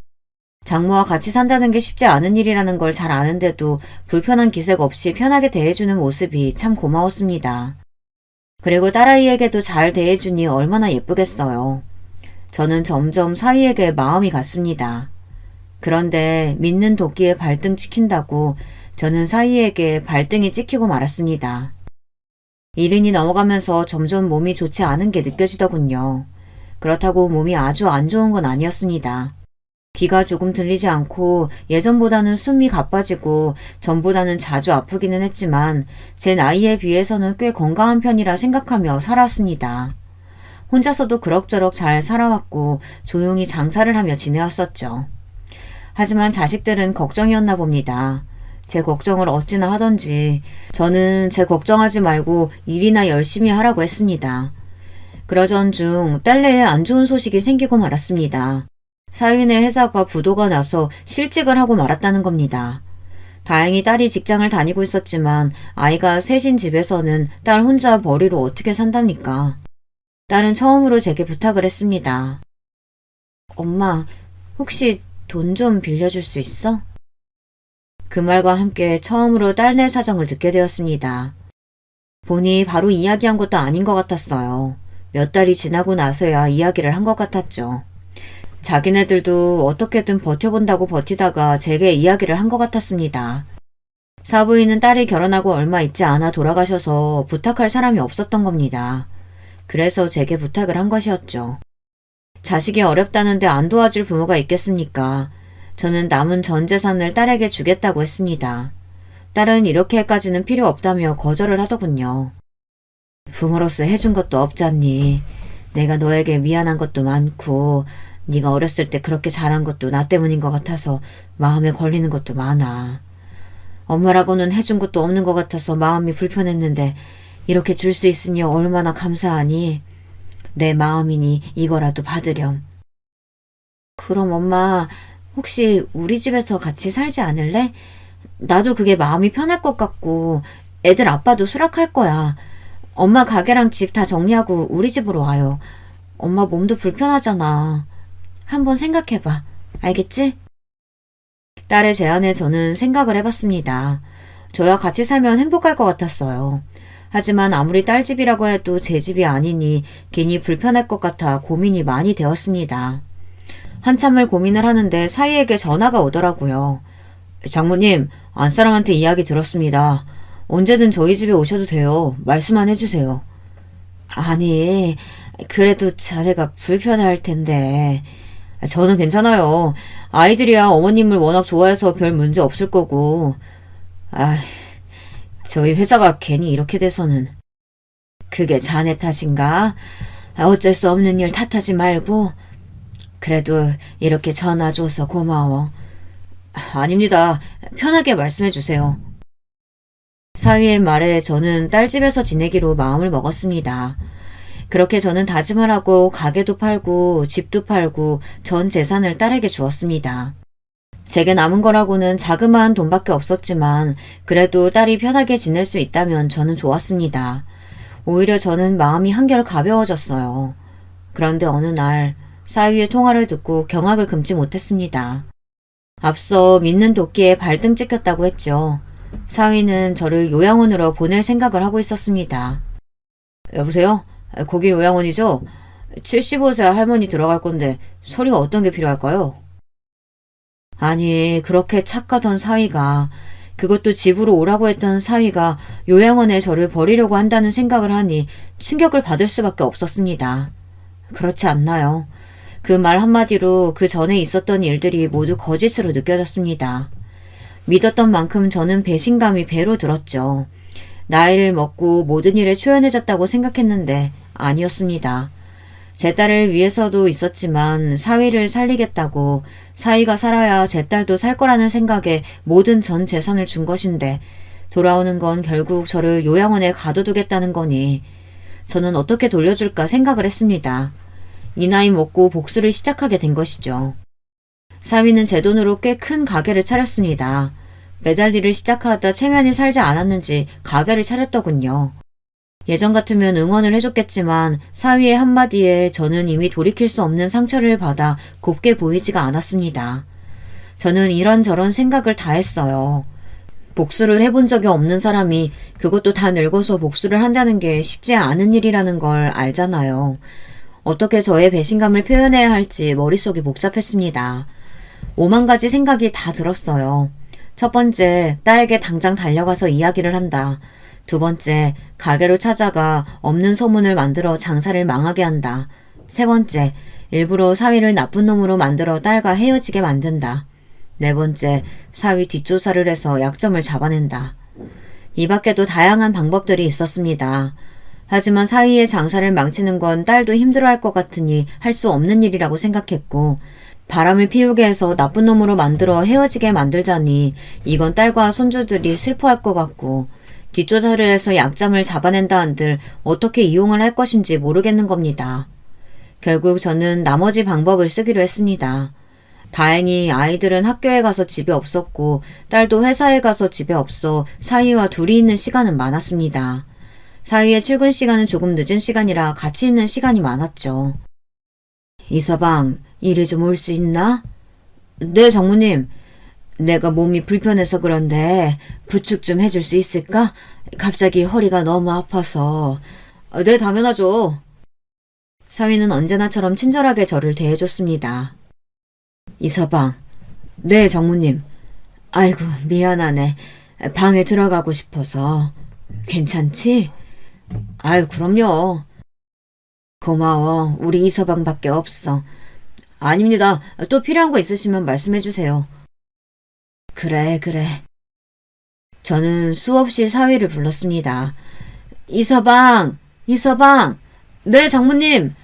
장모와 같이 산다는 게 쉽지 않은 일이라는 걸 잘 아는데도 불편한 기색 없이 편하게 대해주는 모습이 참 고마웠습니다. 그리고 딸아이에게도 잘 대해주니 얼마나 예쁘겠어요. 저는 점점 사위에게 마음이 갔습니다. 그런데 믿는 도끼에 발등 찍힌다고 저는 사위에게 발등이 찍히고 말았습니다. 이른이 넘어가면서 점점 몸이 좋지 않은 게 느껴지더군요. 그렇다고 몸이 아주 안 좋은 건 아니었습니다. 귀가 조금 들리지 않고 예전보다는 숨이 가빠지고 전보다는 자주 아프기는 했지만 제 나이에 비해서는 꽤 건강한 편이라 생각하며 살았습니다. 혼자서도 그럭저럭 잘 살아왔고 조용히 장사를 하며 지내왔었죠. 하지만 자식들은 걱정이었나 봅니다. 제 걱정을 어찌나 하던지 저는 제 걱정하지 말고 일이나 열심히 하라고 했습니다. 그러던 중 딸내에 안 좋은 소식이 생기고 말았습니다. 사위네 회사가 부도가 나서 실직을 하고 말았다는 겁니다. 다행히 딸이 직장을 다니고 있었지만 아이가 셋인 집에서는 딸 혼자 벌이로 어떻게 산답니까? 딸은 처음으로 제게 부탁을 했습니다. 엄마, 혹시 돈 좀 빌려줄 수 있어? 그 말과 함께 처음으로 딸내 사정을 듣게 되었습니다. 보니 바로 이야기한 것도 아닌 것 같았어요. 몇 달이 지나고 나서야 이야기를 한 것 같았죠. 자기네들도 어떻게든 버텨본다고 버티다가 제게 이야기를 한 것 같았습니다. 사부인은 딸이 결혼하고 얼마 있지 않아 돌아가셔서 부탁할 사람이 없었던 겁니다. 그래서 제게 부탁을 한 것이었죠. 자식이 어렵다는데 안 도와줄 부모가 있겠습니까? 저는 남은 전 재산을 딸에게 주겠다고 했습니다. 딸은 이렇게까지는 필요 없다며 거절을 하더군요. 부모로서 해준 것도 없잖니. 내가 너에게 미안한 것도 많고 네가 어렸을 때 그렇게 잘한 것도 나 때문인 것 같아서 마음에 걸리는 것도 많아. 엄마라고는 해준 것도 없는 것 같아서 마음이 불편했는데 이렇게 줄 수 있으니 얼마나 감사하니. 내 마음이니 이거라도 받으렴. 그럼 엄마 혹시 우리 집에서 같이 살지 않을래? 나도 그게 마음이 편할 것 같고 애들 아빠도 수락할 거야. 엄마 가게랑 집 다 정리하고 우리 집으로 와요. 엄마 몸도 불편하잖아. 한번 생각해봐. 알겠지? 딸의 제안에 저는 생각을 해봤습니다. 저와 같이 살면 행복할 것 같았어요. 하지만 아무리 딸 집이라고 해도 제 집이 아니니 괜히 불편할 것 같아 고민이 많이 되었습니다. 한참을 고민을 하는데 사위에게 전화가 오더라고요. 장모님, 안사람한테 이야기 들었습니다. 언제든 저희 집에 오셔도 돼요. 말씀만 해주세요. 아니, 그래도 자네가 불편할 텐데. 저는 괜찮아요. 아이들이야 어머님을 워낙 좋아해서 별 문제 없을 거고. 저희 회사가 괜히 이렇게 돼서는. 그게 자네 탓인가? 어쩔 수 없는 일 탓하지 말고. 그래도 이렇게 전화 줘서 고마워. 아닙니다. 편하게 말씀해 주세요. 사위의 말에 저는 딸 집에서 지내기로 마음을 먹었습니다. 그렇게 저는 다짐을 하고 가게도 팔고 집도 팔고 전 재산을 딸에게 주었습니다. 제게 남은 거라고는 자그마한 돈밖에 없었지만 그래도 딸이 편하게 지낼 수 있다면 저는 좋았습니다. 오히려 저는 마음이 한결 가벼워졌어요. 그런데 어느 날 사위의 통화를 듣고 경악을 금치 못했습니다. 앞서 믿는 도끼에 발등 찍혔다고 했죠. 사위는 저를 요양원으로 보낼 생각을 하고 있었습니다. 여보세요? 거기 요양원이죠? 75세 할머니 들어갈 건데 서류가 어떤 게 필요할까요? 아니, 그렇게 착하던 사위가, 그것도 집으로 오라고 했던 사위가 요양원에 저를 버리려고 한다는 생각을 하니 충격을 받을 수밖에 없었습니다. 그렇지 않나요? 그 말 한마디로 그 전에 있었던 일들이 모두 거짓으로 느껴졌습니다. 믿었던 만큼 저는 배신감이 배로 들었죠. 나이를 먹고 모든 일에 초연해졌다고 생각했는데 아니었습니다. 제 딸을 위해서도 있었지만 사위를 살리겠다고 사위가 살아야 제 딸도 살 거라는 생각에 모든 전 재산을 준 것인데 돌아오는 건 결국 저를 요양원에 가둬두겠다는 거니 저는 어떻게 돌려줄까 생각을 했습니다. 이 나이 먹고 복수를 시작하게 된 것이죠. 사위는 제 돈으로 꽤 큰 가게를 차렸습니다. 매달 일을 시작하다 체면이 살지 않았는지 가게를 차렸더군요. 예전 같으면 응원을 해줬겠지만 사위의 한마디에 저는 이미 돌이킬 수 없는 상처를 받아 곱게 보이지가 않았습니다. 저는 이런저런 생각을 다 했어요. 복수를 해본 적이 없는 사람이 그것도 다 늙어서 복수를 한다는 게 쉽지 않은 일이라는 걸 알잖아요. 어떻게 저의 배신감을 표현해야 할지 머릿속이 복잡했습니다. 5만 가지 생각이 다 들었어요. 첫 번째, 딸에게 당장 달려가서 이야기를 한다. 두 번째, 가게로 찾아가 없는 소문을 만들어 장사를 망하게 한다. 세 번째, 일부러 사위를 나쁜 놈으로 만들어 딸과 헤어지게 만든다. 네 번째, 사위 뒷조사를 해서 약점을 잡아낸다. 이 밖에도 다양한 방법들이 있었습니다. 하지만 사위의 장사를 망치는 건 딸도 힘들어할 것 같으니 할 수 없는 일이라고 생각했고 바람을 피우게 해서 나쁜 놈으로 만들어 헤어지게 만들자니 이건 딸과 손주들이 슬퍼할 것 같고 뒷조사를 해서 약점을 잡아낸다 한들 어떻게 이용을 할 것인지 모르겠는 겁니다. 결국 저는 나머지 방법을 쓰기로 했습니다. 다행히 아이들은 학교에 가서 집에 없었고 딸도 회사에 가서 집에 없어 사위와 둘이 있는 시간은 많았습니다. 사위의 출근 시간은 조금 늦은 시간이라 같이 있는 시간이 많았죠. 이서방, 일에 좀 올 수 있나? 네, 장모님. 내가 몸이 불편해서 그런데 부축 좀 해줄 수 있을까? 갑자기 허리가 너무 아파서. 네, 당연하죠. 사위는 언제나처럼 친절하게 저를 대해줬습니다. 이서방. 네, 장모님. 아이고, 미안하네. 방에 들어가고 싶어서. 괜찮지? 아유, 그럼요. 고마워. 우리 이서방밖에 없어. 아닙니다. 또 필요한 거 있으시면 말씀해 주세요. 그래, 그래. 저는 수없이 사위를 불렀습니다. 이서방, 이서방. 네, 장모님.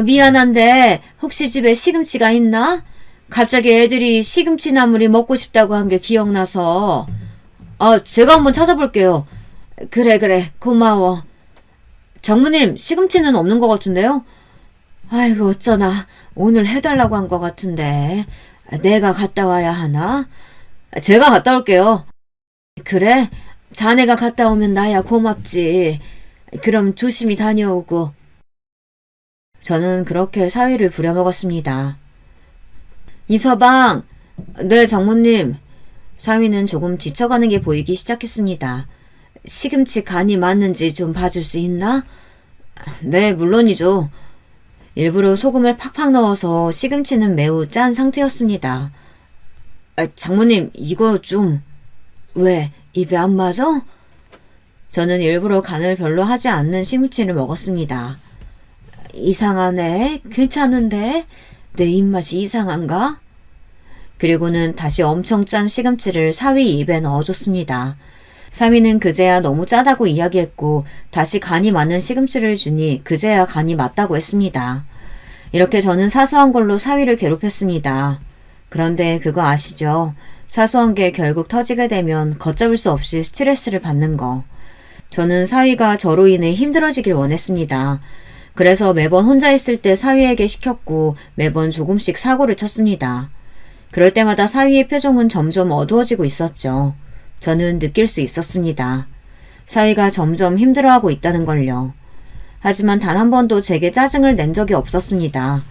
미안한데 혹시 집에 시금치가 있나? 갑자기 애들이 시금치 나물이 먹고 싶다고 한 게 기억나서. 제가 한번 찾아볼게요. 그래, 그래. 고마워. 장모님, 시금치는 없는 것 같은데요? 아이고, 어쩌나. 오늘 해달라고 한 것 같은데. 내가 갔다 와야 하나? 제가 갔다 올게요. 그래? 자네가 갔다 오면 나야 고맙지. 그럼 조심히 다녀오고. 저는 그렇게 사위를 부려먹었습니다. 이서방! 네, 장모님. 사위는 조금 지쳐가는 게 보이기 시작했습니다. 시금치 간이 맞는지 좀 봐줄 수 있나? 네, 물론이죠. 일부러 소금을 팍팍 넣어서 시금치는 매우 짠 상태였습니다. 장모님, 이거 좀... 왜, 입에 안 맞아? 저는 일부러 간을 별로 하지 않는 시금치를 먹었습니다. 이상하네. 괜찮은데? 내 입맛이 이상한가? 그리고는 다시 엄청 짠 시금치를 사위 입에 넣어줬습니다. 사위는 그제야 너무 짜다고 이야기했고 다시 간이 많은 시금치를 주니 그제야 간이 맞다고 했습니다. 이렇게 저는 사소한 걸로 사위를 괴롭혔습니다. 그런데 그거 아시죠? 사소한 게 결국 터지게 되면 걷잡을 수 없이 스트레스를 받는 거. 저는 사위가 저로 인해 힘들어지길 원했습니다. 그래서 매번 혼자 있을 때 사위에게 시켰고 매번 조금씩 사고를 쳤습니다. 그럴 때마다 사위의 표정은 점점 어두워지고 있었죠. 저는 느낄 수 있었습니다. 사위가 점점 힘들어하고 있다는 걸요. 하지만 단 한 번도 제게 짜증을 낸 적이 없었습니다.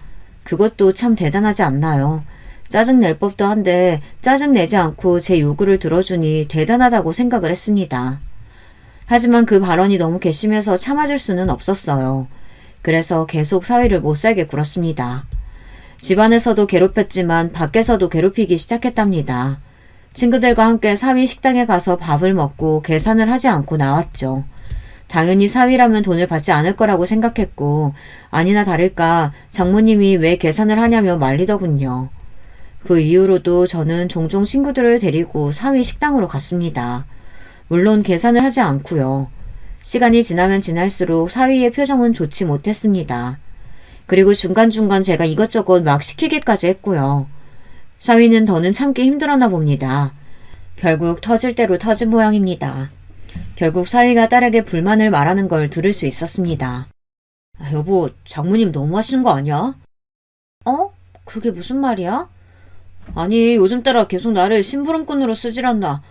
그것도 참 대단하지 않나요? 짜증 낼 법도 한데 짜증 내지 않고 제 요구를 들어주니 대단하다고 생각을 했습니다. 하지만 그 발언이 너무 괘씸해서 참아줄 수는 없었어요. 그래서 계속 사위를 못살게 굴었습니다. 집안에서도 괴롭혔지만 밖에서도 괴롭히기 시작했답니다. 친구들과 함께 사위 식당에 가서 밥을 먹고 계산을 하지 않고 나왔죠. 당연히 사위라면 돈을 받지 않을 거라고 생각했고 아니나 다를까 장모님이 왜 계산을 하냐며 말리더군요. 그 이후로도 저는 종종 친구들을 데리고 사위 식당으로 갔습니다. 물론 계산을 하지 않고요. 시간이 지나면 지날수록 사위의 표정은 좋지 못했습니다. 그리고 중간중간 제가 이것저것 막 시키기까지 했고요. 사위는 더는 참기 힘들었나 봅니다. 결국 터질 대로 터진 모양입니다. 결국 사위가 딸에게 불만을 말하는 걸 들을 수 있었습니다. 여보, 장모님 너무 하시는 거 아니야? 그게 무슨 말이야? 아니, 요즘 따라 계속 나를 심부름꾼으로 쓰질 않나.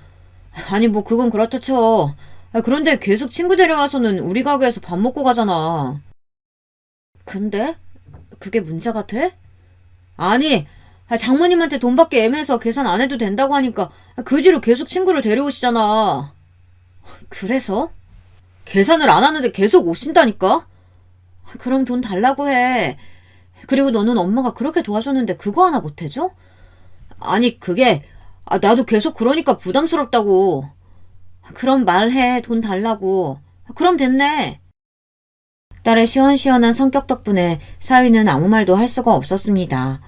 아니, 뭐 그건 그렇다 쳐. 그런데 계속 친구 데려와서는 우리 가게에서 밥 먹고 가잖아. 근데? 그게 문제가 돼? 아니, 장모님한테 돈 받기 애매해서 계산 안 해도 된다고 하니까 그 뒤로 계속 친구를 데려오시잖아. 그래서? 계산을 안 하는데 계속 오신다니까? 그럼 돈 달라고 해. 그리고 너는 엄마가 그렇게 도와줬는데 그거 하나 못 해줘? 아니, 그게 나도 계속 그러니까 부담스럽다고. 그럼 말해. 돈 달라고. 그럼 됐네. 딸의 시원시원한 성격 덕분에 사위는 아무 말도 할 수가 없었습니다.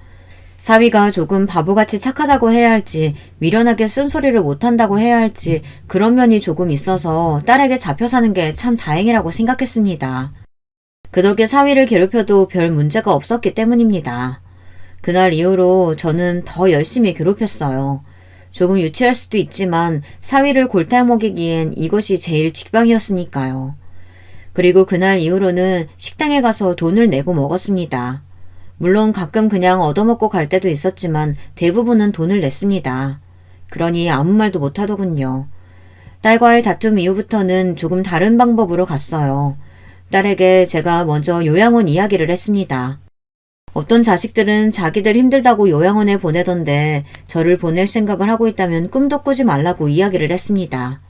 사위가 조금 바보같이 착하다고 해야 할지 미련하게 쓴소리를 못한다고 해야 할지 그런 면이 조금 있어서 딸에게 잡혀 사는 게 참 다행이라고 생각했습니다. 그 덕에 사위를 괴롭혀도 별 문제가 없었기 때문입니다. 그날 이후로 저는 더 열심히 괴롭혔어요. 조금 유치할 수도 있지만 사위를 골탕 먹이기엔 이것이 제일 직방이었으니까요. 그리고 그날 이후로는 식당에 가서 돈을 내고 먹었습니다. 물론 가끔 그냥 얻어먹고 갈 때도 있었지만 대부분은 돈을 냈습니다. 그러니 아무 말도 못하더군요. 딸과의 다툼 이후부터는 조금 다른 방법으로 갔어요. 딸에게 제가 먼저 요양원 이야기를 했습니다. 어떤 자식들은 자기들 힘들다고 요양원에 보내던데 저를 보낼 생각을 하고 있다면 꿈도 꾸지 말라고 이야기를 했습니다.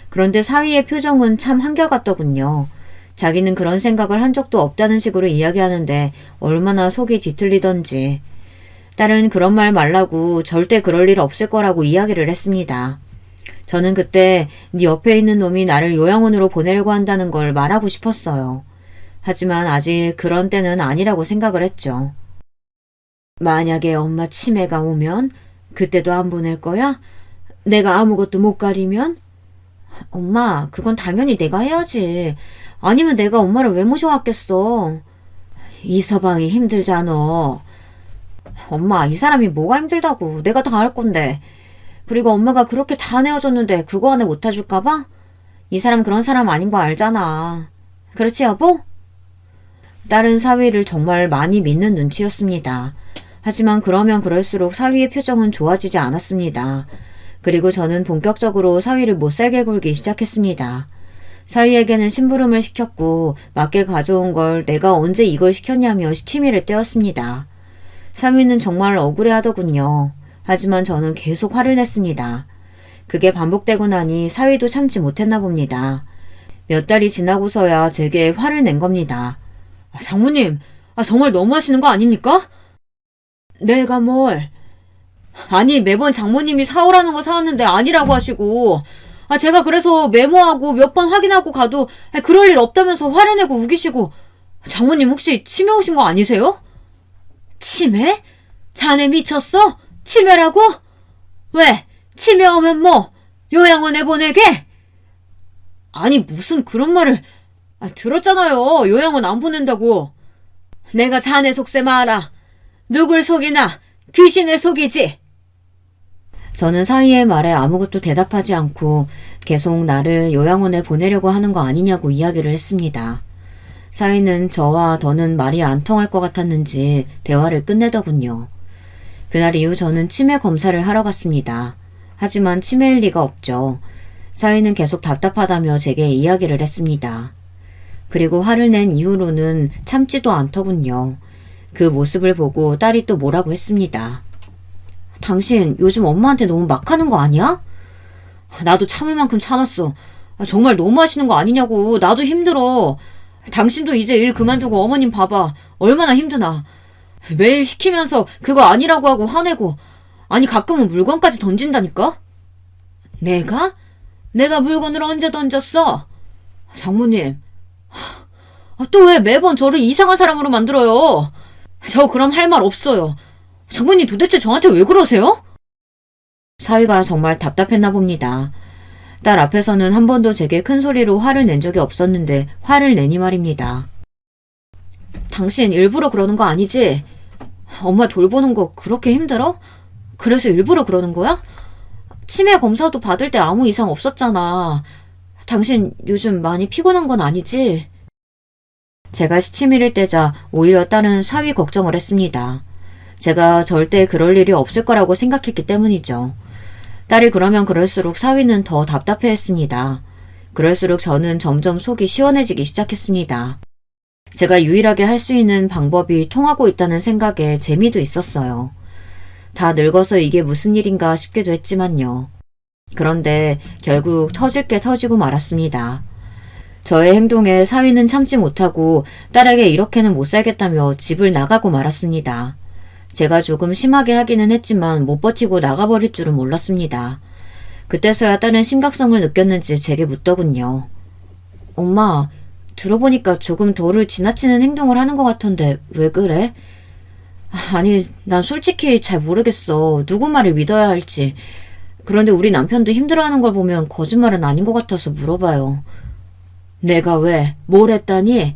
그런데 사위의 표정은 참 한결같더군요. 자기는 그런 생각을 한 적도 없다는 식으로 이야기하는데 얼마나 속이 뒤틀리던지. 딸은 그런 말 말라고 절대 그럴 일 없을 거라고 이야기를 했습니다. 저는 그때 네 옆에 있는 놈이 나를 요양원으로 보내려고 한다는 걸 말하고 싶었어요. 하지만 아직 그런 때는 아니라고 생각을 했죠. 만약에 엄마 치매가 오면 그때도 안 보낼 거야? 내가 아무것도 못 가리면? 엄마, 그건 당연히 내가 해야지. 아니면 내가 엄마를 왜 모셔왔겠어. 이서방이 힘들잖아. 엄마, 이 사람이 뭐가 힘들다고. 내가 다 할 건데. 그리고 엄마가 그렇게 다 내어줬는데 그거 하나 못 해줄까봐? 이 사람 그런 사람 아닌 거 알잖아. 그렇지, 여보? 딸은 사위를 정말 많이 믿는 눈치였습니다. 하지만 그러면 그럴수록 사위의 표정은 좋아지지 않았습니다. 그리고 저는 본격적으로 사위를 못살게 굴기 시작했습니다. 사위에게는 심부름을 시켰고 맞게 가져온 걸 내가 언제 이걸 시켰냐며 시치미를 떼었습니다. 사위는 정말 억울해하더군요. 하지만 저는 계속 화를 냈습니다. 그게 반복되고 나니 사위도 참지 못했나 봅니다. 몇 달이 지나고서야 제게 화를 낸 겁니다. 장모님, 정말 너무하시는 거 아닙니까? 내가 뭘? 아니, 매번 장모님이 사오라는 거 사왔는데 아니라고 하시고, 제가 그래서 메모하고 몇 번 확인하고 가도 그럴 일 없다면서 화를 내고 우기시고, 장모님 혹시 치매 오신 거 아니세요? 치매? 자네 미쳤어? 치매라고? 왜? 치매 오면 뭐? 요양원에 보내게? 아니, 무슨 그런 말을. 들었잖아요. 요양원 안 보낸다고. 내가 자네 속셈 알아. 누굴 속이나 귀신을 속이지. 저는 사위의 말에 아무것도 대답하지 않고 계속 나를 요양원에 보내려고 하는 거 아니냐고 이야기를 했습니다. 사위는 저와 더는 말이 안 통할 것 같았는지 대화를 끝내더군요. 그날 이후 저는 치매 검사를 하러 갔습니다. 하지만 치매일 리가 없죠. 사위는 계속 답답하다며 제게 이야기를 했습니다. 그리고 화를 낸 이후로는 참지도 않더군요. 그 모습을 보고 딸이 또 뭐라고 했습니다. 당신 요즘 엄마한테 너무 막 하는 거 아니야? 나도 참을 만큼 참았어. 정말 너무 하시는 거 아니냐고. 나도 힘들어. 당신도 이제 일 그만두고 어머님 봐봐. 얼마나 힘드나. 매일 시키면서 그거 아니라고 하고 화내고. 아니 가끔은 물건까지 던진다니까? 내가? 내가 물건을 언제 던졌어? 장모님. 또 왜 매번 저를 이상한 사람으로 만들어요? 저 그럼 할 말 없어요. 장모님 도대체 저한테 왜 그러세요? 사위가 정말 답답했나 봅니다. 딸 앞에서는 한 번도 제게 큰 소리로 화를 낸 적이 없었는데 화를 내니 말입니다. 당신 일부러 그러는 거 아니지? 엄마 돌보는 거 그렇게 힘들어? 그래서 일부러 그러는 거야? 치매 검사도 받을 때 아무 이상 없었잖아. 당신 요즘 많이 피곤한 건 아니지? 제가 시치미를 떼자 오히려 딸은 사위 걱정을 했습니다. 제가 절대 그럴 일이 없을 거라고 생각했기 때문이죠. 딸이 그러면 그럴수록 사위는 더 답답해했습니다. 그럴수록 저는 점점 속이 시원해지기 시작했습니다. 제가 유일하게 할 수 있는 방법이 통하고 있다는 생각에 재미도 있었어요. 다 늙어서 이게 무슨 일인가 싶기도 했지만요. 그런데 결국 터질 게 터지고 말았습니다. 저의 행동에 사위는 참지 못하고 딸에게 이렇게는 못 살겠다며 집을 나가고 말았습니다. 제가 조금 심하게 하기는 했지만 못 버티고 나가버릴 줄은 몰랐습니다. 그때서야 딸은 심각성을 느꼈는지 제게 묻더군요. 엄마, 들어보니까 조금 도를 지나치는 행동을 하는 것 같던데 왜 그래? 아니, 난 솔직히 잘 모르겠어. 누구 말을 믿어야 할지. 그런데 우리 남편도 힘들어하는 걸 보면 거짓말은 아닌 것 같아서 물어봐요. 내가 왜? 뭘 했다니?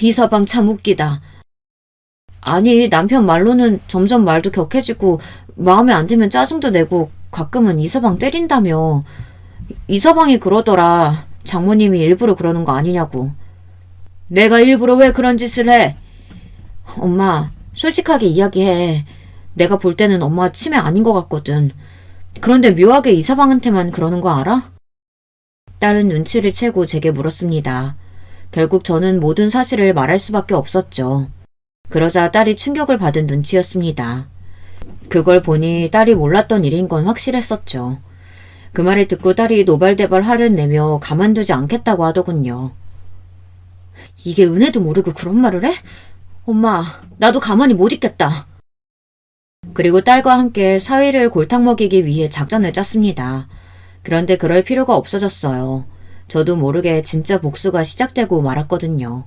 이서방 참 웃기다. 아니, 남편 말로는 점점 말도 격해지고 마음에 안 들면 짜증도 내고 가끔은 이서방 때린다며. 이서방이 그러더라. 장모님이 일부러 그러는 거 아니냐고. 내가 일부러 왜 그런 짓을 해? 엄마, 솔직하게 이야기해. 내가 볼 때는 엄마 치매 아닌 것 같거든. 그런데 묘하게 이서방한테만 그러는 거 알아? 딸은 눈치를 채고 제게 물었습니다. 결국 저는 모든 사실을 말할 수밖에 없었죠. 그러자 딸이 충격을 받은 눈치였습니다. 그걸 보니 딸이 몰랐던 일인 건 확실했었죠. 그 말을 듣고 딸이 노발대발 화를 내며 가만두지 않겠다고 하더군요. 이게 은혜도 모르고 그런 말을 해? 엄마, 나도 가만히 못 있겠다. 그리고 딸과 함께 사위를 골탕 먹이기 위해 작전을 짰습니다. 그런데 그럴 필요가 없어졌어요. 저도 모르게 진짜 복수가 시작되고 말았거든요.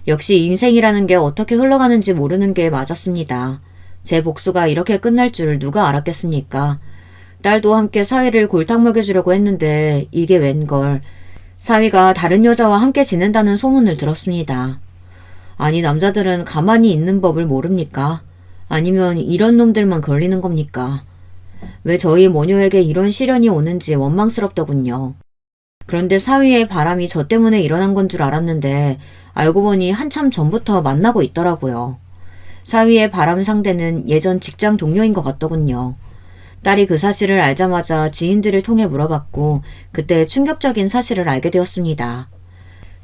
역시 인생이라는 게 어떻게 흘러가는지 모르는 게 맞았습니다. 제 복수가 이렇게 끝날 줄 누가 알았겠습니까? 딸도 함께 사위를 골탕 먹여주려고 했는데 이게 웬걸. 사위가 다른 여자와 함께 지낸다는 소문을 들었습니다. 아니 남자들은 가만히 있는 법을 모릅니까? 아니면 이런 놈들만 걸리는 겁니까? 왜 저희 모녀에게 이런 시련이 오는지 원망스럽더군요. 그런데 사위의 바람이 저 때문에 일어난 건 줄 알았는데 알고 보니 한참 전부터 만나고 있더라고요. 사위의 바람 상대는 예전 직장 동료인 것 같더군요. 딸이 그 사실을 알자마자 지인들을 통해 물어봤고 그때 충격적인 사실을 알게 되었습니다.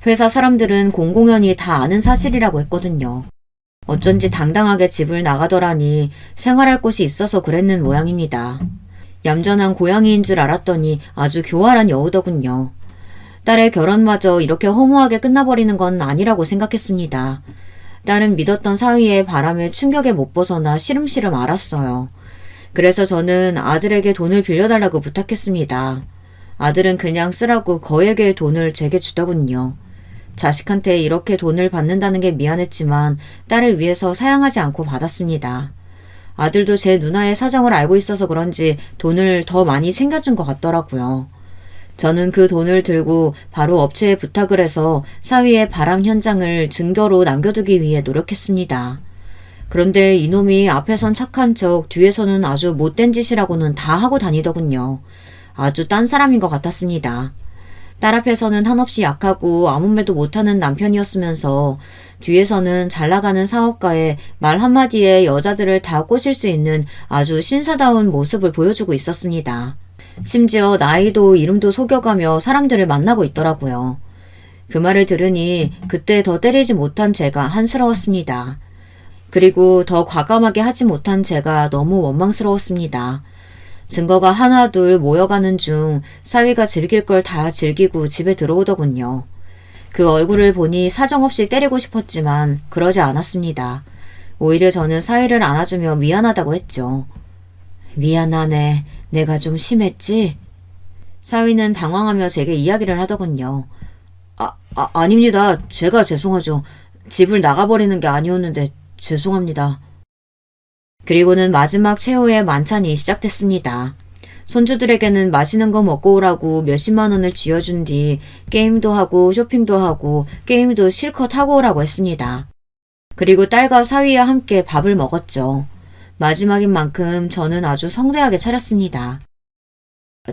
회사 사람들은 공공연히 다 아는 사실이라고 했거든요. 어쩐지 당당하게 집을 나가더라니 생활할 곳이 있어서 그랬는 모양입니다. 얌전한 고양이인 줄 알았더니 아주 교활한 여우더군요. 딸의 결혼마저 이렇게 허무하게 끝나버리는 건 아니라고 생각했습니다. 딸은 믿었던 사위의 바람에 충격에 못 벗어나 시름시름 앓았어요. 그래서 저는 아들에게 돈을 빌려달라고 부탁했습니다. 아들은 그냥 쓰라고 거액의 돈을 제게 주더군요. 자식한테 이렇게 돈을 받는다는 게 미안했지만 딸을 위해서 사양하지 않고 받았습니다. 아들도 제 누나의 사정을 알고 있어서 그런지 돈을 더 많이 챙겨준 것 같더라고요. 저는 그 돈을 들고 바로 업체에 부탁을 해서 사위의 바람 현장을 증거로 남겨두기 위해 노력했습니다. 그런데 이놈이 앞에선 착한 척 뒤에서는 아주 못된 짓이라고는 다 하고 다니더군요. 아주 딴 사람인 것 같았습니다. 딸 앞에서는 한없이 약하고 아무 말도 못하는 남편이었으면서 뒤에서는 잘나가는 사업가에 말 한마디에 여자들을 다 꼬실 수 있는 아주 신사다운 모습을 보여주고 있었습니다. 심지어 나이도 이름도 속여가며 사람들을 만나고 있더라고요. 그 말을 들으니 그때 더 때리지 못한 제가 한스러웠습니다. 그리고 더 과감하게 하지 못한 제가 너무 원망스러웠습니다. 증거가 하나둘 모여가는 중 사위가 즐길 걸 다 즐기고 집에 들어오더군요. 그 얼굴을 보니 사정없이 때리고 싶었지만 그러지 않았습니다. 오히려 저는 사위를 안아주며 미안하다고 했죠. 미안하네. 내가 좀 심했지? 사위는 당황하며 제게 이야기를 하더군요. 아닙니다. 제가 죄송하죠. 집을 나가버리는 게 아니었는데 죄송합니다. 그리고는 마지막 최후의 만찬이 시작됐습니다. 손주들에게는 맛있는 거 먹고 오라고 몇십만 원을 쥐어준 뒤 게임도 하고 쇼핑도 하고 게임도 실컷 하고 오라고 했습니다. 그리고 딸과 사위와 함께 밥을 먹었죠. 마지막인 만큼 저는 아주 성대하게 차렸습니다.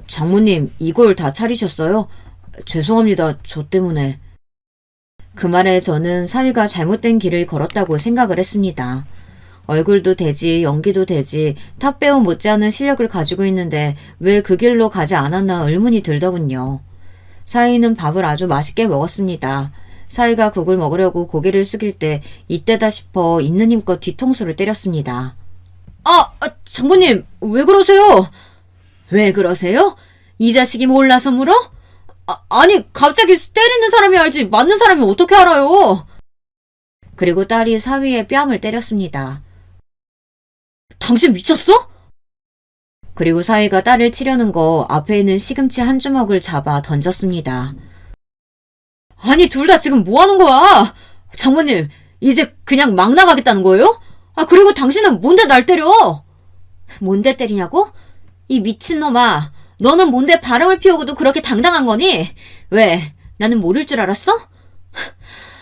장모님, 이걸 다 차리셨어요? 죄송합니다. 저 때문에. 그 말에 저는 사위가 잘못된 길을 걸었다고 생각을 했습니다. 얼굴도 되지 연기도 되지 탑배우 못지않은 실력을 가지고 있는데 왜 그 길로 가지 않았나 의문이 들더군요. 사위는 밥을 아주 맛있게 먹었습니다. 사위가 국을 먹으려고 고개를 숙일 때 이때다 싶어 있는 힘껏 뒤통수를 때렸습니다. 장모님 왜 그러세요? 왜 그러세요? 이 자식이 몰라서 물어? 아니 갑자기 때리는 사람이 알지 맞는 사람이 어떻게 알아요? 그리고 딸이 사위의 뺨을 때렸습니다. 당신 미쳤어? 그리고 사위가 딸을 치려는 거 앞에 있는 시금치 한 주먹을 잡아 던졌습니다. 아니 둘 다 지금 뭐 하는 거야? 장모님 이제 그냥 막 나가겠다는 거예요? 그리고 당신은 뭔데 날 때려? 뭔데 때리냐고? 이 미친놈아 너는 뭔데 바람을 피우고도 그렇게 당당한 거니? 왜? 나는 모를 줄 알았어?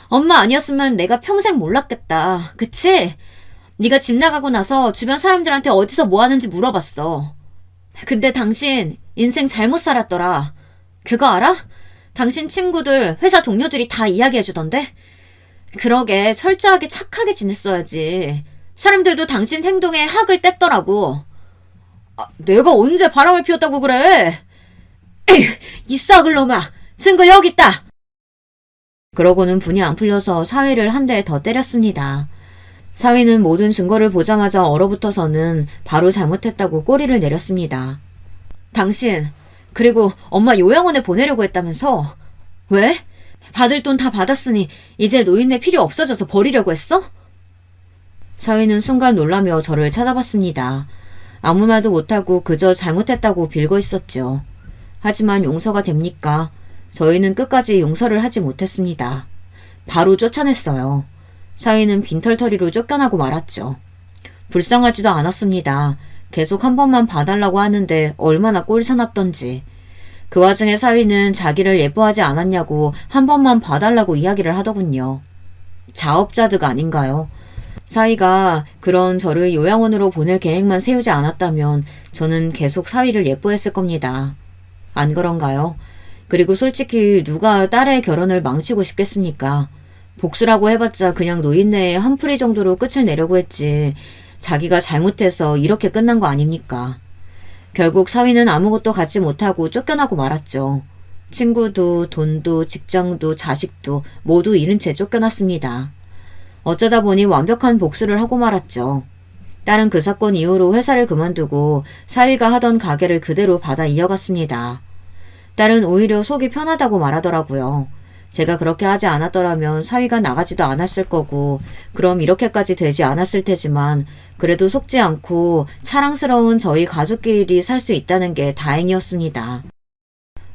엄마 아니었으면 내가 평생 몰랐겠다. 그치? 네가 집 나가고 나서 주변 사람들한테 어디서 뭐 하는지 물어봤어. 근데 당신 인생 잘못 살았더라. 그거 알아? 당신 친구들, 회사 동료들이 다 이야기해주던데? 그러게 철저하게 착하게 지냈어야지. 사람들도 당신 행동에 학을 뗐더라고. 내가 언제 바람을 피웠다고 그래? 이 썩을 놈아! 증거 여기 있다! 그러고는 분이 안 풀려서 사위를 한 대 더 때렸습니다. 사위는 모든 증거를 보자마자 얼어붙어서는 바로 잘못했다고 꼬리를 내렸습니다. 당신, 그리고 엄마 요양원에 보내려고 했다면서? 왜? 받을 돈 다 받았으니 이제 노인네 필요 없어져서 버리려고 했어? 사위는 순간 놀라며 저를 쳐다봤습니다. 아무 말도 못하고 그저 잘못했다고 빌고 있었죠. 하지만 용서가 됩니까? 저희는 끝까지 용서를 하지 못했습니다. 바로 쫓아냈어요. 사위는 빈털터리로 쫓겨나고 말았죠. 불쌍하지도 않았습니다. 계속 한 번만 봐달라고 하는데 얼마나 꼴사납던지. 그 와중에 사위는 자기를 예뻐하지 않았냐고 한 번만 봐달라고 이야기를 하더군요. 자업자득 아닌가요? 사위가 그런 저를 요양원으로 보낼 계획만 세우지 않았다면 저는 계속 사위를 예뻐했을 겁니다. 안 그런가요? 그리고 솔직히 누가 딸의 결혼을 망치고 싶겠습니까? 복수라고 해봤자 그냥 노인네의 한풀이 정도로 끝을 내려고 했지 자기가 잘못해서 이렇게 끝난 거 아닙니까? 결국 사위는 아무것도 갖지 못하고 쫓겨나고 말았죠. 친구도 돈도 직장도 자식도 모두 잃은 채 쫓겨났습니다. 어쩌다 보니 완벽한 복수를 하고 말았죠. 딸은 그 사건 이후로 회사를 그만두고 사위가 하던 가게를 그대로 받아 이어갔습니다. 딸은 오히려 속이 편하다고 말하더라고요. 제가 그렇게 하지 않았더라면 사위가 나가지도 않았을 거고 그럼 이렇게까지 되지 않았을 테지만 그래도 속지 않고 사랑스러운 저희 가족끼리 살 수 있다는 게 다행이었습니다.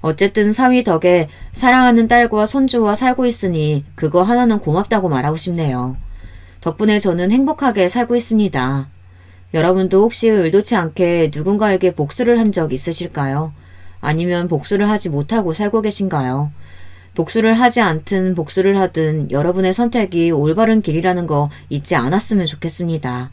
어쨌든 사위 덕에 사랑하는 딸과 손주와 살고 있으니 그거 하나는 고맙다고 말하고 싶네요. 덕분에 저는 행복하게 살고 있습니다. 여러분도 혹시 의도치 않게 누군가에게 복수를 한 적 있으실까요? 아니면 복수를 하지 못하고 살고 계신가요? 복수를 하지 않든 복수를 하든 여러분의 선택이 올바른 길이라는 거 잊지 않았으면 좋겠습니다.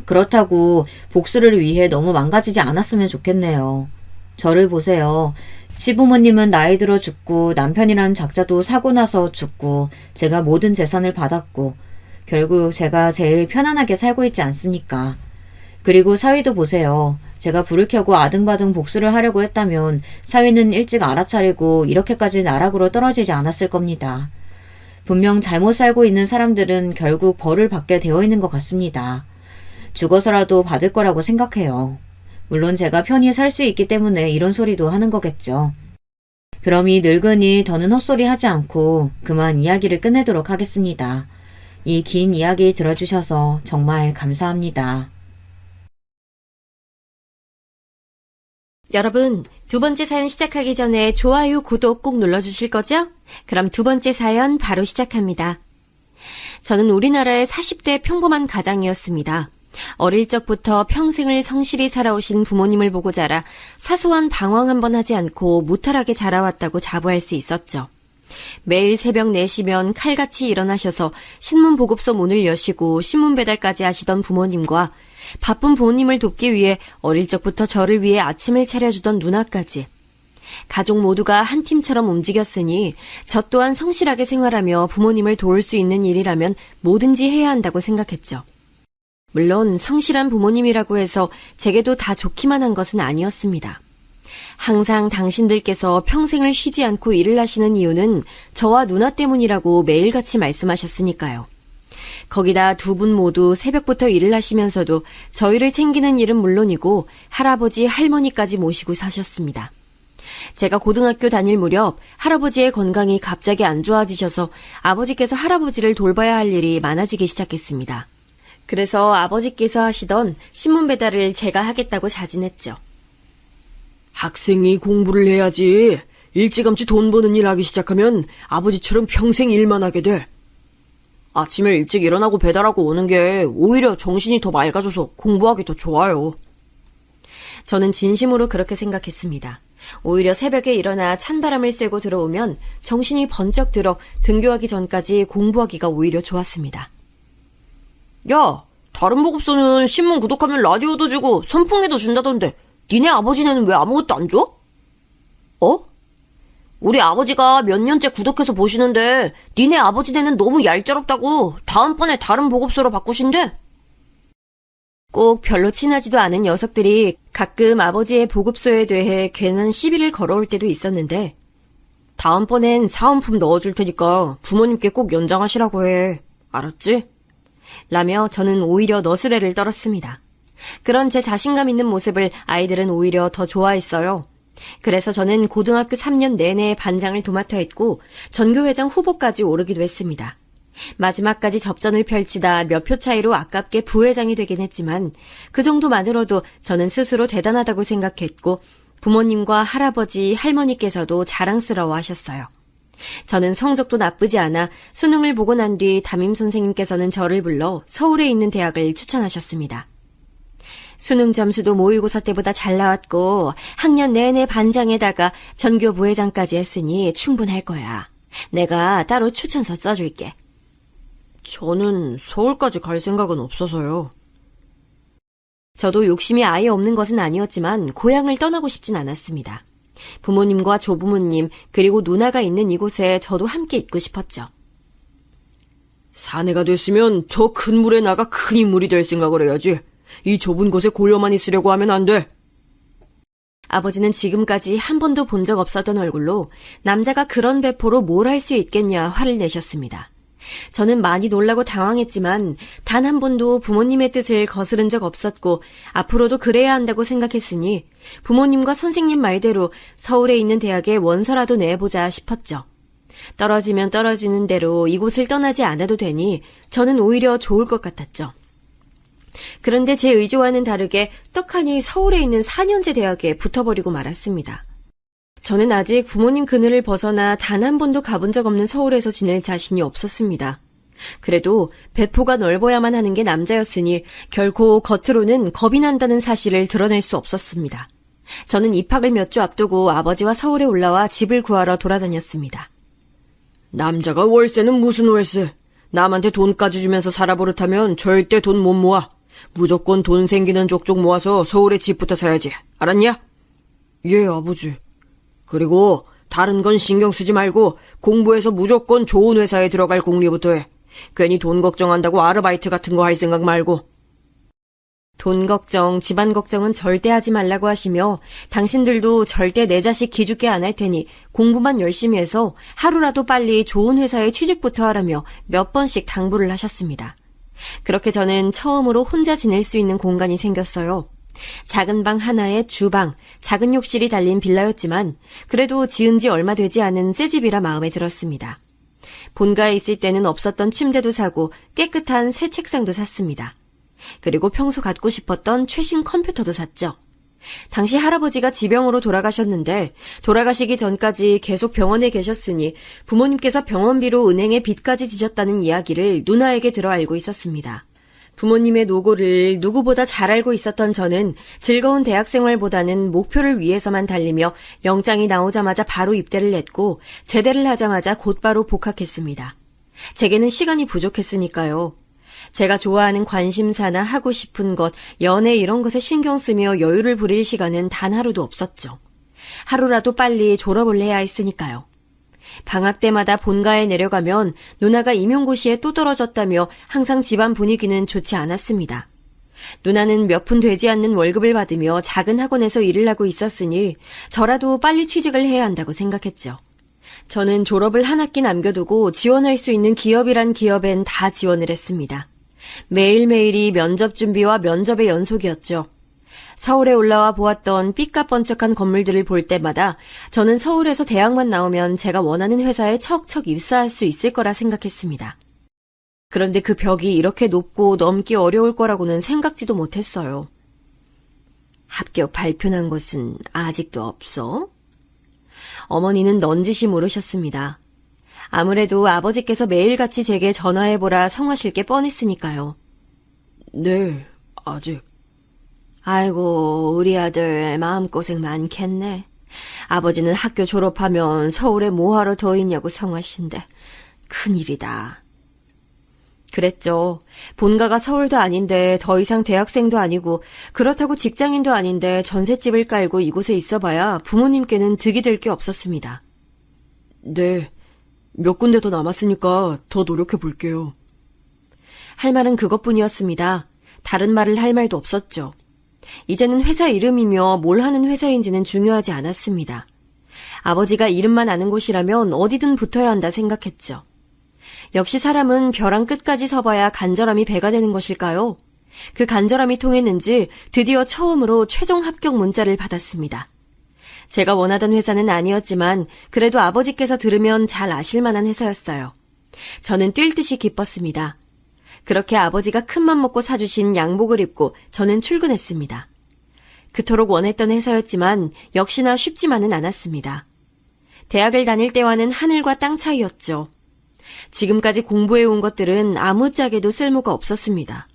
그렇다고 복수를 위해 너무 망가지지 않았으면 좋겠네요. 저를 보세요. 시부모님은 나이 들어 죽고 남편이란 작자도 사고 나서 죽고 제가 모든 재산을 받았고 결국 제가 제일 편안하게 살고 있지 않습니까? 그리고 사위도 보세요. 제가 불을 켜고 아등바등 복수를 하려고 했다면 사위는 일찍 알아차리고 이렇게까지 나락으로 떨어지지 않았을 겁니다. 분명 잘못 살고 있는 사람들은 결국 벌을 받게 되어 있는 것 같습니다. 죽어서라도 받을 거라고 생각해요. 물론 제가 편히 살 수 있기 때문에 이런 소리도 하는 거겠죠. 그럼 이 늙은이 더는 헛소리 하지 않고 그만 이야기를 끝내도록 하겠습니다. 이 긴 이야기 들어주셔서 정말 감사합니다. 여러분, 두 번째 사연 시작하기 전에 좋아요, 구독 꼭 눌러주실 거죠? 그럼 두 번째 사연 바로 시작합니다. 저는 우리나라의 40대 평범한 가장이었습니다. 어릴 적부터 평생을 성실히 살아오신 부모님을 보고 자라 사소한 방황 한 번 하지 않고 무탈하게 자라왔다고 자부할 수 있었죠. 매일 새벽 4시면 칼같이 일어나셔서 신문 보급소 문을 여시고 신문 배달까지 하시던 부모님과 바쁜 부모님을 돕기 위해 어릴 적부터 저를 위해 아침을 차려주던 누나까지 가족 모두가 한 팀처럼 움직였으니 저 또한 성실하게 생활하며 부모님을 도울 수 있는 일이라면 뭐든지 해야 한다고 생각했죠. 물론 성실한 부모님이라고 해서 제게도 다 좋기만 한 것은 아니었습니다. 항상 당신들께서 평생을 쉬지 않고 일을 하시는 이유는 저와 누나 때문이라고 매일같이 말씀하셨으니까요. 거기다 두 분 모두 새벽부터 일을 하시면서도 저희를 챙기는 일은 물론이고 할아버지, 할머니까지 모시고 사셨습니다. 제가 고등학교 다닐 무렵 할아버지의 건강이 갑자기 안 좋아지셔서 아버지께서 할아버지를 돌봐야 할 일이 많아지기 시작했습니다. 그래서 아버지께서 하시던 신문 배달을 제가 하겠다고 자진했죠. 학생이 공부를 해야지. 일찌감치 돈 버는 일 하기 시작하면 아버지처럼 평생 일만 하게 돼. 아침에 일찍 일어나고 배달하고 오는 게 오히려 정신이 더 맑아져서 공부하기 더 좋아요. 저는 진심으로 그렇게 생각했습니다. 오히려 새벽에 일어나 찬바람을 쐬고 들어오면 정신이 번쩍 들어 등교하기 전까지 공부하기가 오히려 좋았습니다. 야, 다른 보급소는 신문 구독하면 라디오도 주고 선풍기도 준다던데 니네 아버지네는 왜 아무것도 안 줘? 어? 우리 아버지가 몇 년째 구독해서 보시는데 니네 아버지네는 너무 얄짤없다고 다음번에 다른 보급소로 바꾸신대. 꼭 별로 친하지도 않은 녀석들이 가끔 아버지의 보급소에 대해 괜한 시비를 걸어올 때도 있었는데 다음번엔 사은품 넣어줄 테니까 부모님께 꼭 연장하시라고 해. 알았지? 라며 저는 오히려 너스레를 떨었습니다. 그런 제 자신감 있는 모습을 아이들은 오히려 더 좋아했어요. 그래서 저는 고등학교 3년 내내 반장을 도맡아 했고 전교회장 후보까지 오르기도 했습니다. 마지막까지 접전을 펼치다 몇 표 차이로 아깝게 부회장이 되긴 했지만 그 정도만으로도 저는 스스로 대단하다고 생각했고 부모님과 할아버지, 할머니께서도 자랑스러워 하셨어요. 저는 성적도 나쁘지 않아 수능을 보고 난 뒤 담임 선생님께서는 저를 불러 서울에 있는 대학을 추천하셨습니다. 수능 점수도 모의고사 때보다 잘 나왔고 학년 내내 반장에다가 전교 부회장까지 했으니 충분할 거야. 내가 따로 추천서 써줄게. 저는 서울까지 갈 생각은 없어서요. 저도 욕심이 아예 없는 것은 아니었지만 고향을 떠나고 싶진 않았습니다. 부모님과 조부모님 그리고 누나가 있는 이곳에 저도 함께 있고 싶었죠. 사내가 됐으면 더 큰 물에 나가 큰 인물이 될 생각을 해야지. 이 좁은 곳에 고여만 있으려고 하면 안 돼. 아버지는 지금까지 한 번도 본 적 없었던 얼굴로 남자가 그런 배포로 뭘 할 수 있겠냐 화를 내셨습니다. 저는 많이 놀라고 당황했지만 단 한 번도 부모님의 뜻을 거스른 적 없었고 앞으로도 그래야 한다고 생각했으니 부모님과 선생님 말대로 서울에 있는 대학에 원서라도 내보자 싶었죠. 떨어지면 떨어지는 대로 이곳을 떠나지 않아도 되니 저는 오히려 좋을 것 같았죠. 그런데 제 의지와는 다르게 떡하니 서울에 있는 4년제 대학에 붙어버리고 말았습니다. 저는 아직 부모님 그늘을 벗어나 단 한 번도 가본 적 없는 서울에서 지낼 자신이 없었습니다. 그래도 배포가 넓어야만 하는 게 남자였으니 결코 겉으로는 겁이 난다는 사실을 드러낼 수 없었습니다. 저는 입학을 몇 주 앞두고 아버지와 서울에 올라와 집을 구하러 돌아다녔습니다. 남자가 월세는 무슨 월세? 남한테 돈까지 주면서 살아버릇하면 절대 돈 못 모아. 무조건 돈 생기는 족족 모아서 서울에 집부터 사야지. 알았냐? 예, 아버지. 그리고 다른 건 신경 쓰지 말고 공부해서 무조건 좋은 회사에 들어갈 궁리부터 해. 괜히 돈 걱정한다고 아르바이트 같은 거 할 생각 말고. 돈 걱정, 집안 걱정은 절대 하지 말라고 하시며 당신들도 절대 내 자식 기죽게 안 할 테니 공부만 열심히 해서 하루라도 빨리 좋은 회사에 취직부터 하라며 몇 번씩 당부를 하셨습니다. 그렇게 저는 처음으로 혼자 지낼 수 있는 공간이 생겼어요. 작은 방 하나에 주방, 작은 욕실이 달린 빌라였지만 그래도 지은 지 얼마 되지 않은 새 집이라 마음에 들었습니다. 본가에 있을 때는 없었던 침대도 사고 깨끗한 새 책상도 샀습니다. 그리고 평소 갖고 싶었던 최신 컴퓨터도 샀죠. 당시 할아버지가 지병으로 돌아가셨는데 돌아가시기 전까지 계속 병원에 계셨으니 부모님께서 병원비로 은행에 빚까지 지셨다는 이야기를 누나에게 들어 알고 있었습니다. 부모님의 노고를 누구보다 잘 알고 있었던 저는 즐거운 대학생활보다는 목표를 위해서만 달리며 영장이 나오자마자 바로 입대를 냈고 제대를 하자마자 곧바로 복학했습니다. 제게는 시간이 부족했으니까요. 제가 좋아하는 관심사나 하고 싶은 것, 연애 이런 것에 신경 쓰며 여유를 부릴 시간은 단 하루도 없었죠. 하루라도 빨리 졸업을 해야 했으니까요. 방학 때마다 본가에 내려가면 누나가 임용고시에 또 떨어졌다며 항상 집안 분위기는 좋지 않았습니다. 누나는 몇 푼 되지 않는 월급을 받으며 작은 학원에서 일을 하고 있었으니 저라도 빨리 취직을 해야 한다고 생각했죠. 저는 졸업을 한 학기 남겨두고 지원할 수 있는 기업이란 기업엔 다 지원을 했습니다. 매일매일이 면접 준비와 면접의 연속이었죠. 서울에 올라와 보았던 삐까뻔쩍한 건물들을 볼 때마다 저는 서울에서 대학만 나오면 제가 원하는 회사에 척척 입사할 수 있을 거라 생각했습니다. 그런데 그 벽이 이렇게 높고 넘기 어려울 거라고는 생각지도 못했어요. 합격 발표난 것은 아직도 없어? 어머니는 넌지시 물으셨습니다. 아무래도 아버지께서 매일같이 제게 전화해보라 성하실 게 뻔했으니까요. 네, 아직. 아이고, 우리 아들 마음고생 많겠네. 아버지는 학교 졸업하면 서울에 뭐하러 더 있냐고 성하신대. 큰일이다. 그랬죠. 본가가 서울도 아닌데 더 이상 대학생도 아니고 그렇다고 직장인도 아닌데 전셋집을 깔고 이곳에 있어봐야 부모님께는 득이 될 게 없었습니다. 네, 몇 군데 더 남았으니까 더 노력해 볼게요. 할 말은 그것뿐이었습니다. 다른 말을 할 말도 없었죠. 이제는 회사 이름이며 뭘 하는 회사인지는 중요하지 않았습니다. 아버지가 이름만 아는 곳이라면 어디든 붙어야 한다 생각했죠. 역시 사람은 벼랑 끝까지 서봐야 간절함이 배가 되는 것일까요? 그 간절함이 통했는지 드디어 처음으로 최종 합격 문자를 받았습니다. 제가 원하던 회사는 아니었지만 그래도 아버지께서 들으면 잘 아실 만한 회사였어요. 저는 뛸 듯이 기뻤습니다. 그렇게 아버지가 큰맘 먹고 사주신 양복을 입고 저는 출근했습니다. 그토록 원했던 회사였지만 역시나 쉽지만은 않았습니다. 대학을 다닐 때와는 하늘과 땅 차이였죠. 지금까지 공부해온 것들은 아무짝에도 쓸모가 없었습니다.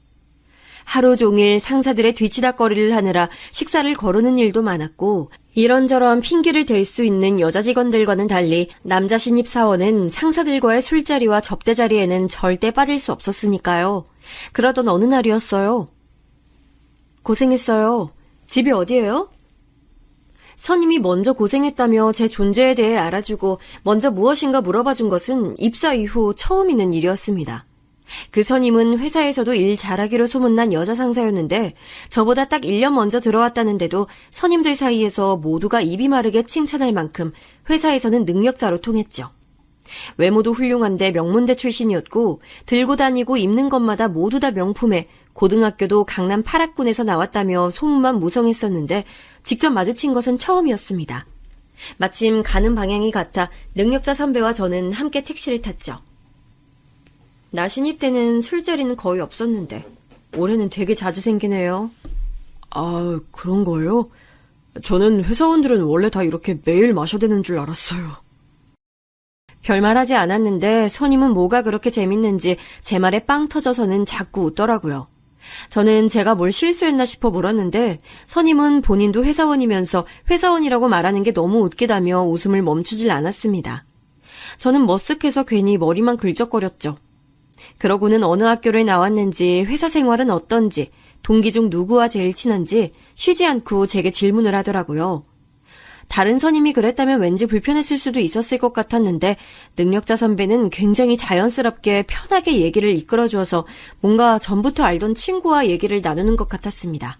하루 종일 상사들의 뒤치다꺼리를 하느라 식사를 거르는 일도 많았고 이런저런 핑계를 댈 수 있는 여자 직원들과는 달리 남자 신입 사원은 상사들과의 술자리와 접대자리에는 절대 빠질 수 없었으니까요. 그러던 어느 날이었어요. 고생했어요. 집이 어디예요? 선임이 먼저 고생했다며 제 존재에 대해 알아주고 먼저 무엇인가 물어봐준 것은 입사 이후 처음 있는 일이었습니다. 그 선임은 회사에서도 일 잘하기로 소문난 여자 상사였는데 저보다 딱 1년 먼저 들어왔다는데도 선임들 사이에서 모두가 입이 마르게 칭찬할 만큼 회사에서는 능력자로 통했죠. 외모도 훌륭한데 명문대 출신이었고 들고 다니고 입는 것마다 모두 다 명품에 고등학교도 강남 8학군에서 나왔다며 소문만 무성했었는데 직접 마주친 것은 처음이었습니다. 마침 가는 방향이 같아 능력자 선배와 저는 함께 택시를 탔죠. 나 신입 때는 술자리는 거의 없었는데 올해는 되게 자주 생기네요. 아, 그런 거예요? 저는 회사원들은 원래 다 이렇게 매일 마셔대는 줄 알았어요. 별말하지 않았는데 선임은 뭐가 그렇게 재밌는지 제 말에 빵 터져서는 자꾸 웃더라고요. 저는 제가 뭘 실수했나 싶어 물었는데 선임은 본인도 회사원이면서 회사원이라고 말하는 게 너무 웃기다며 웃음을 멈추질 않았습니다. 저는 머쓱해서 괜히 머리만 긁적거렸죠. 그러고는 어느 학교를 나왔는지 회사 생활은 어떤지 동기 중 누구와 제일 친한지 쉬지 않고 제게 질문을 하더라고요. 다른 선임이 그랬다면 왠지 불편했을 수도 있었을 것 같았는데 능력자 선배는 굉장히 자연스럽게 편하게 얘기를 이끌어주어서 뭔가 전부터 알던 친구와 얘기를 나누는 것 같았습니다.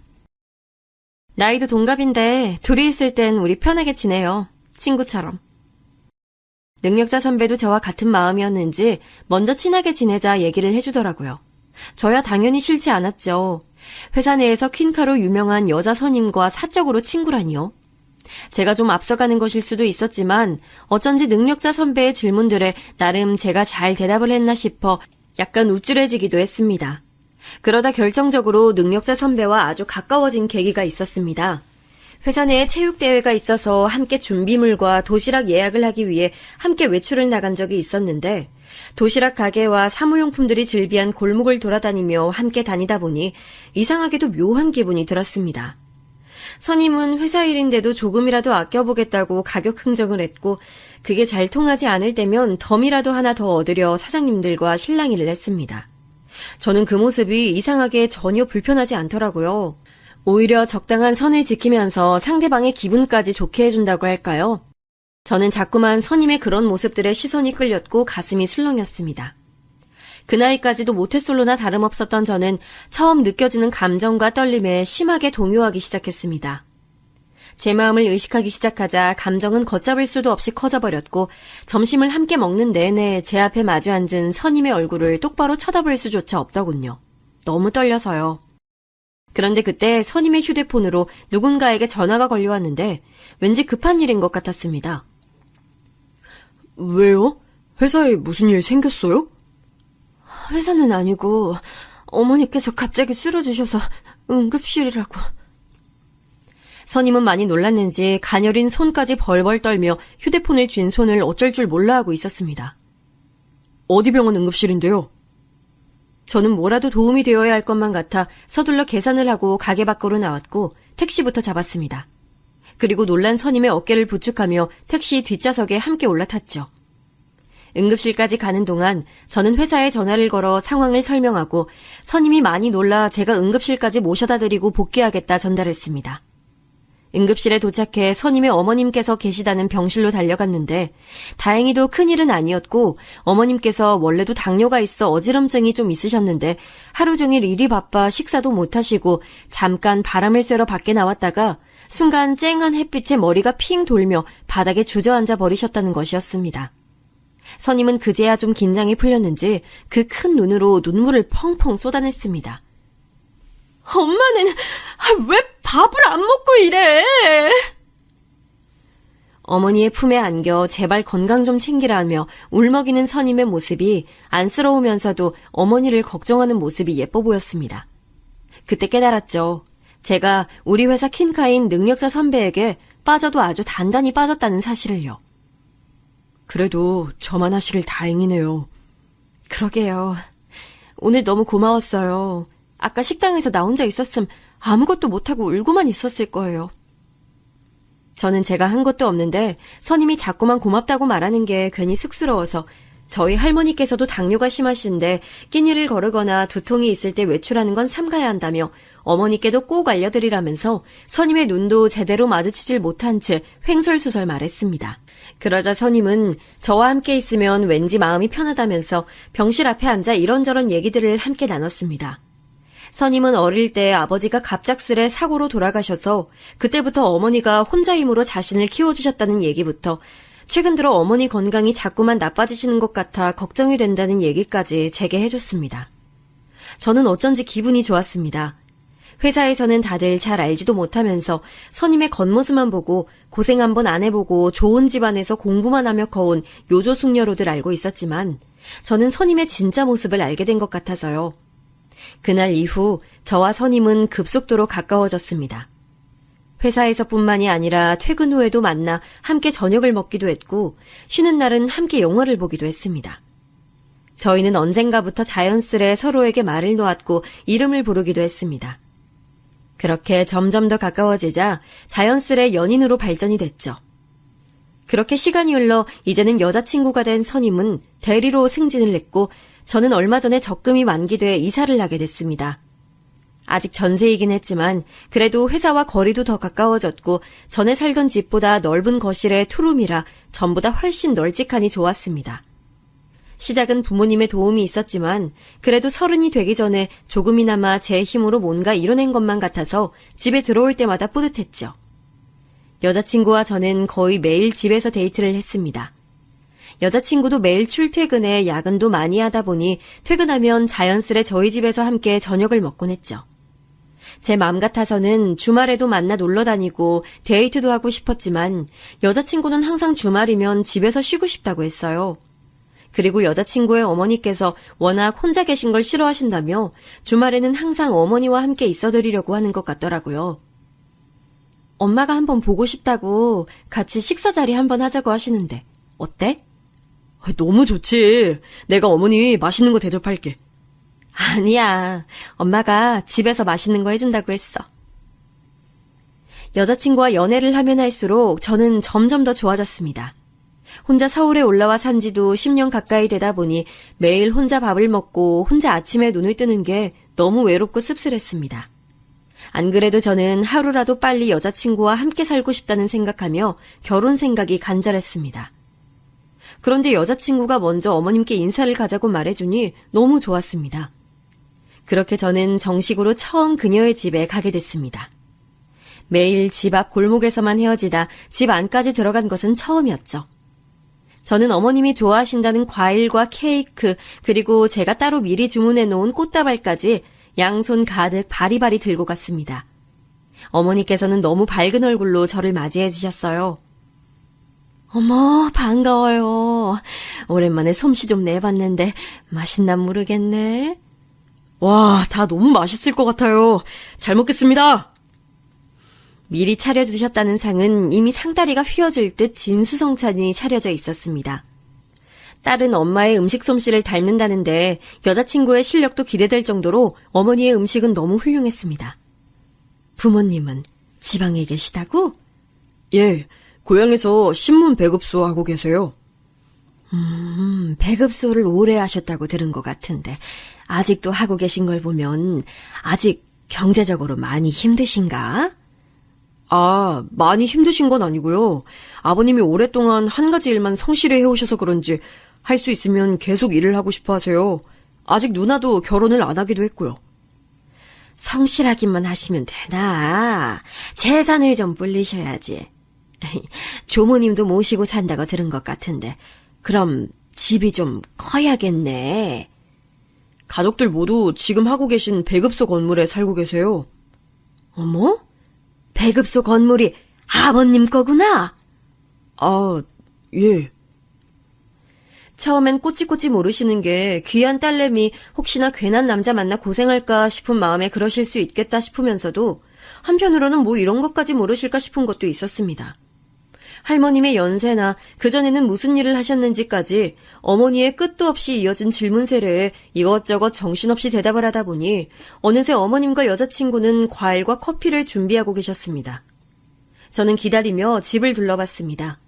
나이도 동갑인데 둘이 있을 땐 우리 편하게 지내요. 친구처럼. 능력자 선배도 저와 같은 마음이었는지 먼저 친하게 지내자 얘기를 해주더라고요. 저야 당연히 싫지 않았죠. 회사 내에서 퀸카로 유명한 여자 선임과 사적으로 친구라니요. 제가 좀 앞서가는 것일 수도 있었지만 어쩐지 능력자 선배의 질문들에 나름 제가 잘 대답을 했나 싶어 약간 우쭐해지기도 했습니다. 그러다 결정적으로 능력자 선배와 아주 가까워진 계기가 있었습니다. 회사 내에 체육대회가 있어서 함께 준비물과 도시락 예약을 하기 위해 함께 외출을 나간 적이 있었는데 도시락 가게와 사무용품들이 즐비한 골목을 돌아다니며 함께 다니다 보니 이상하게도 묘한 기분이 들었습니다. 선임은 회사 일인데도 조금이라도 아껴보겠다고 가격 흥정을 했고 그게 잘 통하지 않을 때면 덤이라도 하나 더 얻으려 사장님들과 실랑이를 했습니다. 저는 그 모습이 이상하게 전혀 불편하지 않더라고요. 오히려 적당한 선을 지키면서 상대방의 기분까지 좋게 해준다고 할까요? 저는 자꾸만 선임의 그런 모습들에 시선이 끌렸고 가슴이 술렁였습니다. 그 나이까지도 모태솔로나 다름없었던 저는 처음 느껴지는 감정과 떨림에 심하게 동요하기 시작했습니다. 제 마음을 의식하기 시작하자 감정은 걷잡을 수도 없이 커져버렸고 점심을 함께 먹는 내내 제 앞에 마주 앉은 선임의 얼굴을 똑바로 쳐다볼 수조차 없더군요. 너무 떨려서요. 그런데 그때 선임의 휴대폰으로 누군가에게 전화가 걸려왔는데 왠지 급한 일인 것 같았습니다. 왜요? 회사에 무슨 일 생겼어요? 회사는 아니고 어머니께서 갑자기 쓰러지셔서 응급실이라고. 선임은 많이 놀랐는지 가녀린 손까지 벌벌 떨며 휴대폰을 쥔 손을 어쩔 줄 몰라 하고 있었습니다. 어디 병원 응급실인데요? 저는 뭐라도 도움이 되어야 할 것만 같아 서둘러 계산을 하고 가게 밖으로 나왔고 택시부터 잡았습니다. 그리고 놀란 선임의 어깨를 부축하며 택시 뒷좌석에 함께 올라탔죠. 응급실까지 가는 동안 저는 회사에 전화를 걸어 상황을 설명하고 선임이 많이 놀라 제가 응급실까지 모셔다 드리고 복귀하겠다 전달했습니다. 응급실에 도착해 선임의 어머님께서 계시다는 병실로 달려갔는데 다행히도 큰일은 아니었고 어머님께서 원래도 당뇨가 있어 어지럼증이 좀 있으셨는데 하루 종일 일이 바빠 식사도 못하시고 잠깐 바람을 쐬러 밖에 나왔다가 순간 쨍한 햇빛에 머리가 핑 돌며 바닥에 주저앉아 버리셨다는 것이었습니다. 선임은 그제야 좀 긴장이 풀렸는지 그 큰 눈으로 눈물을 펑펑 쏟아냈습니다. 엄마는 왜 밥을 안 먹고 이래? 어머니의 품에 안겨 제발 건강 좀 챙기라며 울먹이는 선임의 모습이 안쓰러우면서도 어머니를 걱정하는 모습이 예뻐 보였습니다. 그때 깨달았죠. 제가 우리 회사 킨카인 능력자 선배에게 빠져도 아주 단단히 빠졌다는 사실을요. 그래도 저만 하시길 다행이네요. 그러게요. 오늘 너무 고마웠어요. 아까 식당에서 나 혼자 있었음 아무것도 못하고 울고만 있었을 거예요. 저는 제가 한 것도 없는데 선임이 자꾸만 고맙다고 말하는 게 괜히 쑥스러워서 저희 할머니께서도 당뇨가 심하신데 끼니를 거르거나 두통이 있을 때 외출하는 건 삼가야 한다며 어머니께도 꼭 알려드리라면서 선임의 눈도 제대로 마주치질 못한 채 횡설수설 말했습니다. 그러자 선임은 저와 함께 있으면 왠지 마음이 편하다면서 병실 앞에 앉아 이런저런 얘기들을 함께 나눴습니다. 선임은 어릴 때 아버지가 갑작스레 사고로 돌아가셔서 그때부터 어머니가 혼자 힘으로 자신을 키워주셨다는 얘기부터 최근 들어 어머니 건강이 자꾸만 나빠지시는 것 같아 걱정이 된다는 얘기까지 제게 해줬습니다. 저는 어쩐지 기분이 좋았습니다. 회사에서는 다들 잘 알지도 못하면서 선임의 겉모습만 보고 고생 한번 안 해보고 좋은 집안에서 공부만 하며 커온 요조숙녀로들 알고 있었지만 저는 선임의 진짜 모습을 알게 된 것 같아서요. 그날 이후 저와 선임은 급속도로 가까워졌습니다. 회사에서뿐만이 아니라 퇴근 후에도 만나 함께 저녁을 먹기도 했고 쉬는 날은 함께 영화를 보기도 했습니다. 저희는 언젠가부터 자연스레 서로에게 말을 놓았고 이름을 부르기도 했습니다. 그렇게 점점 더 가까워지자 자연스레 연인으로 발전이 됐죠. 그렇게 시간이 흘러 이제는 여자친구가 된 선임은 대리로 승진을 했고 저는 얼마 전에 적금이 만기돼 이사를 하게 됐습니다. 아직 전세이긴 했지만 그래도 회사와 거리도 더 가까워졌고 전에 살던 집보다 넓은 거실에 투룸이라 전보다 훨씬 널찍하니 좋았습니다. 시작은 부모님의 도움이 있었지만 그래도 30이 되기 전에 조금이나마 제 힘으로 뭔가 이뤄낸 것만 같아서 집에 들어올 때마다 뿌듯했죠. 여자친구와 저는 거의 매일 집에서 데이트를 했습니다. 여자친구도 매일 출퇴근에 야근도 많이 하다 보니 퇴근하면 자연스레 저희 집에서 함께 저녁을 먹곤 했죠. 제 맘 같아서는 주말에도 만나 놀러 다니고 데이트도 하고 싶었지만 여자친구는 항상 주말이면 집에서 쉬고 싶다고 했어요. 그리고 여자친구의 어머니께서 워낙 혼자 계신 걸 싫어하신다며 주말에는 항상 어머니와 함께 있어드리려고 하는 것 같더라고요. 엄마가 한번 보고 싶다고 같이 식사 자리 한번 하자고 하시는데 어때? 너무 좋지. 내가 어머니 맛있는 거 대접할게. 아니야. 엄마가 집에서 맛있는 거 해준다고 했어. 여자친구와 연애를 하면 할수록 저는 점점 더 좋아졌습니다. 혼자 서울에 올라와 산 지도 10년 가까이 되다 보니 매일 혼자 밥을 먹고 혼자 아침에 눈을 뜨는 게 너무 외롭고 씁쓸했습니다. 안 그래도 저는 하루라도 빨리 여자친구와 함께 살고 싶다는 생각하며 결혼 생각이 간절했습니다. 그런데 여자친구가 먼저 어머님께 인사를 가자고 말해주니 너무 좋았습니다. 그렇게 저는 정식으로 처음 그녀의 집에 가게 됐습니다. 매일 집 앞 골목에서만 헤어지다 집 안까지 들어간 것은 처음이었죠. 저는 어머님이 좋아하신다는 과일과 케이크 그리고 제가 따로 미리 주문해 놓은 꽃다발까지 양손 가득 바리바리 들고 갔습니다. 어머니께서는 너무 밝은 얼굴로 저를 맞이해 주셨어요. 어머, 반가워요. 오랜만에 솜씨 좀 내봤는데 맛있나 모르겠네. 와, 다 너무 맛있을 것 같아요. 잘 먹겠습니다. 미리 차려주셨다는 상은 이미 상다리가 휘어질 듯 진수성찬이 차려져 있었습니다. 딸은 엄마의 음식 솜씨를 닮는다는데 여자친구의 실력도 기대될 정도로 어머니의 음식은 너무 훌륭했습니다. 부모님은 지방에 계시다고? 예, 고향에서 신문 배급소 하고 계세요. 배급소를 오래 하셨다고 들은 것 같은데 아직도 하고 계신 걸 보면 아직 경제적으로 많이 힘드신가? 아, 많이 힘드신 건 아니고요. 아버님이 오랫동안 한 가지 일만 성실히 해오셔서 그런지 할 수 있으면 계속 일을 하고 싶어 하세요. 아직 누나도 결혼을 안 하기도 했고요. 성실하기만 하시면 되나? 재산을 좀 불리셔야지. 조모님도 모시고 산다고 들은 것 같은데 그럼 집이 좀 커야겠네. 가족들 모두 지금 하고 계신 배급소 건물에 살고 계세요. 어머? 배급소 건물이 아버님 거구나? 아, 예. 처음엔 꼬치꼬치 모르시는 게 귀한 딸내미 혹시나 괜한 남자 만나 고생할까 싶은 마음에 그러실 수 있겠다 싶으면서도 한편으로는 뭐 이런 것까지 모르실까 싶은 것도 있었습니다. 할머님의 연세나 그전에는 무슨 일을 하셨는지까지 어머니의 끝도 없이 이어진 질문 세례에 이것저것 정신없이 대답을 하다 보니 어느새 어머님과 여자친구는 과일과 커피를 준비하고 계셨습니다. 저는 기다리며 집을 둘러봤습니다.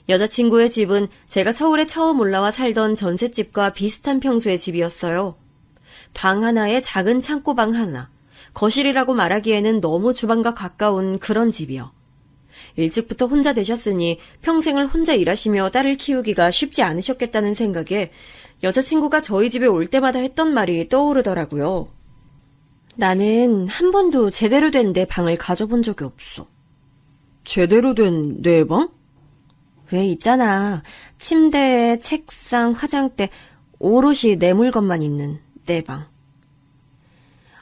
여자친구의 집은 제가 서울에 처음 올라와 살던 전셋집과 비슷한 평수의 집이었어요. 방 하나에 작은 창고방 하나, 거실이라고 말하기에는 너무 주방과 가까운 그런 집이요. 일찍부터 혼자 되셨으니 평생을 혼자 일하시며 딸을 키우기가 쉽지 않으셨겠다는 생각에 여자친구가 저희 집에 올 때마다 했던 말이 떠오르더라고요. 나는 한 번도 제대로 된 내 방을 가져본 적이 없어. 제대로 된 내 방? 왜 있잖아. 침대, 책상, 화장대, 오롯이 내 물건만 있는 내 방.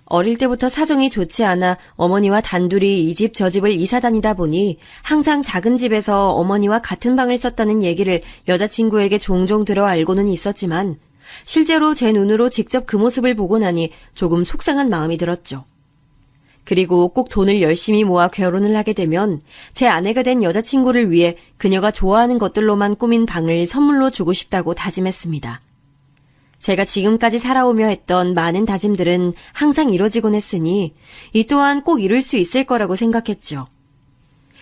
어릴 때부터 사정이 좋지 않아 어머니와 단둘이 이 집 저 집을 이사 다니다 보니 항상 작은 집에서 어머니와 같은 방을 썼다는 얘기를 여자친구에게 종종 들어 알고는 있었지만 실제로 제 눈으로 직접 그 모습을 보고 나니 조금 속상한 마음이 들었죠. 그리고 꼭 돈을 열심히 모아 결혼을 하게 되면 제 아내가 된 여자친구를 위해 그녀가 좋아하는 것들로만 꾸민 방을 선물로 주고 싶다고 다짐했습니다. 제가 지금까지 살아오며 했던 많은 다짐들은 항상 이뤄지곤 했으니 이 또한 꼭 이룰 수 있을 거라고 생각했죠.